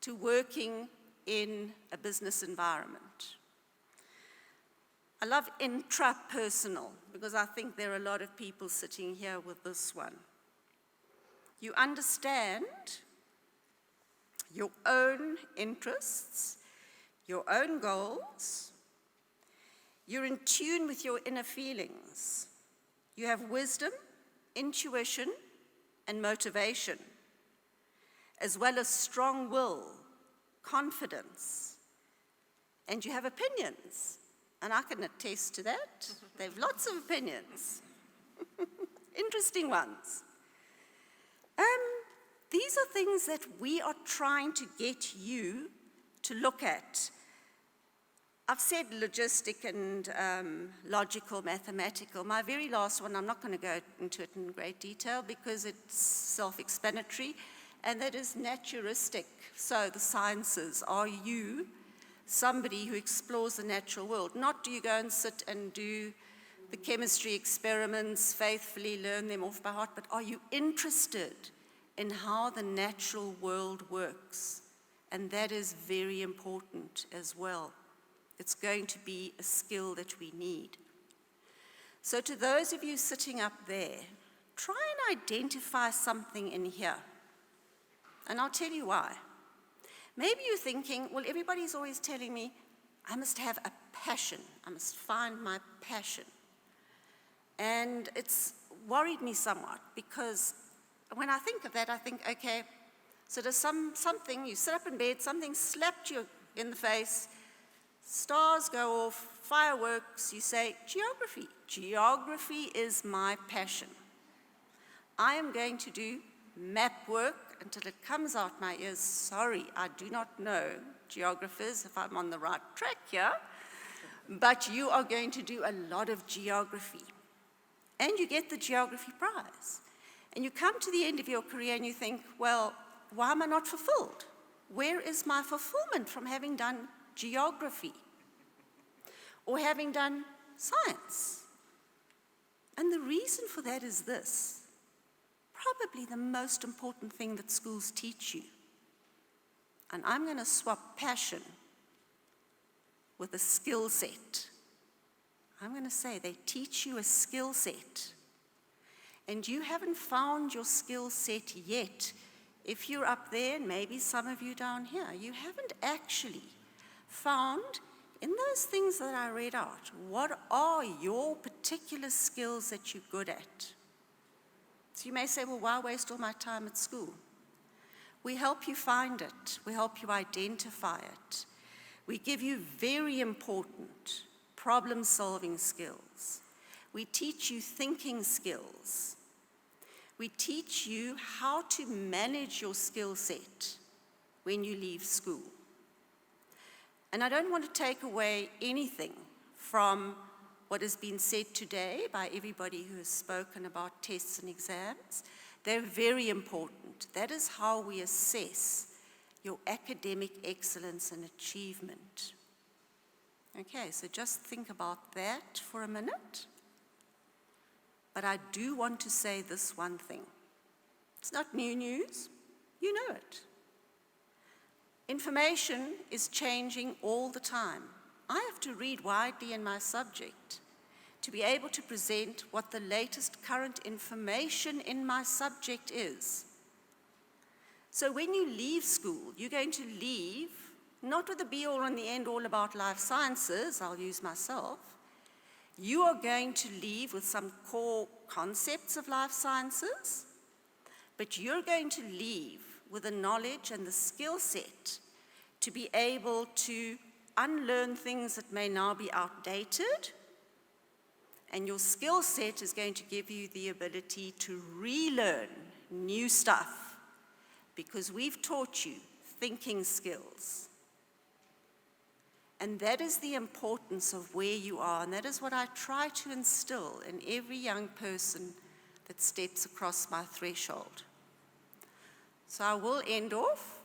to working in a business environment? I love intrapersonal because I think there are a lot of people sitting here with this one. You understand your own interests, your own goals. You're in tune with your inner feelings. You have wisdom, intuition, and motivation, as well as strong will, confidence, and you have opinions. And I can attest to that. They have lots of opinions, interesting ones. These are things that we are trying to get you to look at. I've said logistic and logical, mathematical. My very last one, I'm not going to go into it in great detail because it's self-explanatory, and that is naturistic. So the sciences, are you somebody who explores the natural world? Not do you go and sit and do the chemistry experiments, faithfully learn them off by heart, but are you interested in how the natural world works? And that is very important as well. It's going to be a skill that we need. So to those of you sitting up there, try and identify something in here. And I'll tell you why. Maybe you're thinking, well, everybody's always telling me, I must have a passion. I must find my passion. And it's worried me somewhat because when I think of that, I think, okay, so there's something, you sit up in bed, something slapped you in the face, stars go off, fireworks, you say, geography. Geography is my passion. I am going to do map work until it comes out my ears. Sorry, I do not know, geographers, if I'm on the right track here, but you are going to do a lot of geography. And you get the geography prize. And you come to the end of your career and you think, well, why am I not fulfilled? Where is my fulfillment from having done geography or having done science? And the reason for that is this. Probably the most important thing that schools teach you. And I'm going to swap passion with a skill set. I'm going to say they teach you a skill set. And you haven't found your skill set yet. If you're up there, and maybe some of you down here, you haven't actually found in those things that I read out, what are your particular skills that you're good at? So you may say, well, why waste all my time at school? We help you find it. We help you identify it. We give you very important problem-solving skills. We teach you thinking skills. We teach you how to manage your skill set when you leave school. And I don't want to take away anything from what has been said today by everybody who has spoken about tests and exams. They're very important. That is how we assess your academic excellence and achievement. Okay, so just think about that for a minute. But I do want to say this one thing. It's not new news. You know it. Information is changing all the time. I have to read widely in my subject to be able to present what the latest current information in my subject is. So when you leave school, you're going to leave not with the be-all and the end-all about life sciences, I'll use myself. You are going to leave with some core concepts of life sciences, but you're going to leave with the knowledge and the skill set to be able to unlearn things that may now be outdated, and your skill set is going to give you the ability to relearn new stuff, because we've taught you thinking skills. And that is the importance of where you are, and that is what I try to instill in every young person that steps across my threshold. So I will end off.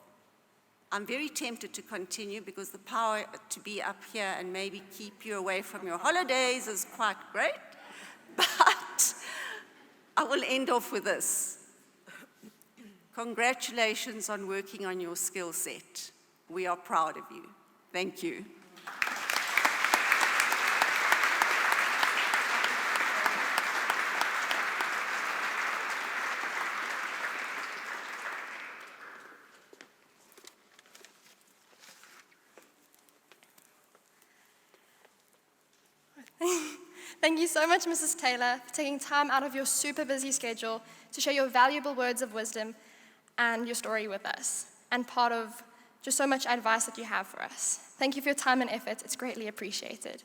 I'm very tempted to continue because the power to be up here and maybe keep you away from your holidays is quite great, but I will end off with this. Congratulations on working on your skill set. We are proud of you. Thank you. Thank you so much, Mrs. Taylor, for taking time out of your super busy schedule to share your valuable words of wisdom and your story with us, and part of just so much advice that you have for us. Thank you for your time and effort. It's greatly appreciated.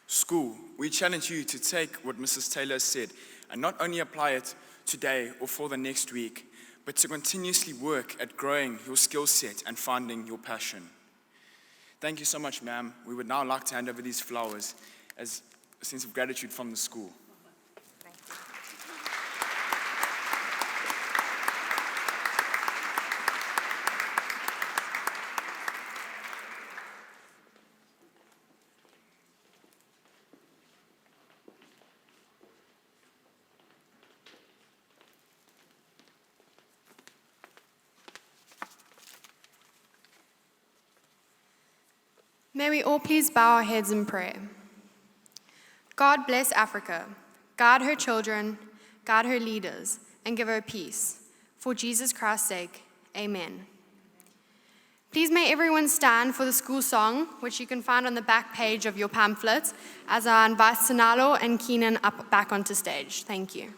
School, we challenge you to take what Mrs. Taylor said and not only apply it today or for the next week, but to continuously work at growing your skill set and finding your passion. Thank you so much, ma'am. We would now like to hand over these flowers as a sense of gratitude from the school. May we all please bow our heads in prayer. God bless Africa, guard her children, guard her leaders, and give her peace. For Jesus Christ's sake, amen. Please may everyone stand for the school song, which you can find on the back page of your pamphlet, as I invite Sanalo and Keenan up back onto stage. Thank you.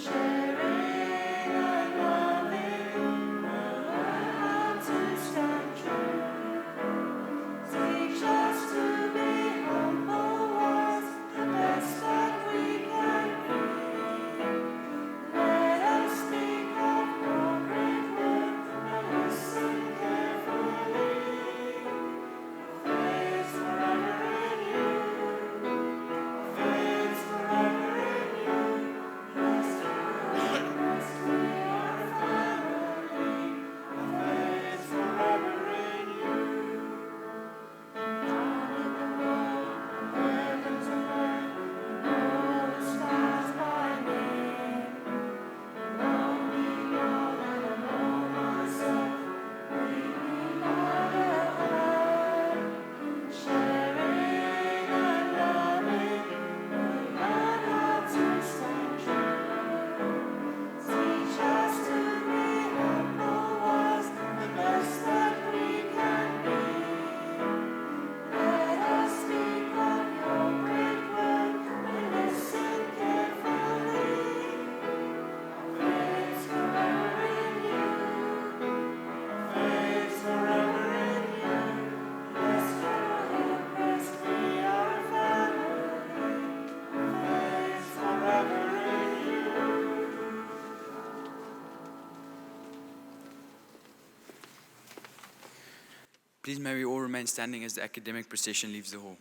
Sharing a loving Please may we all remain standing as the academic procession leaves the hall.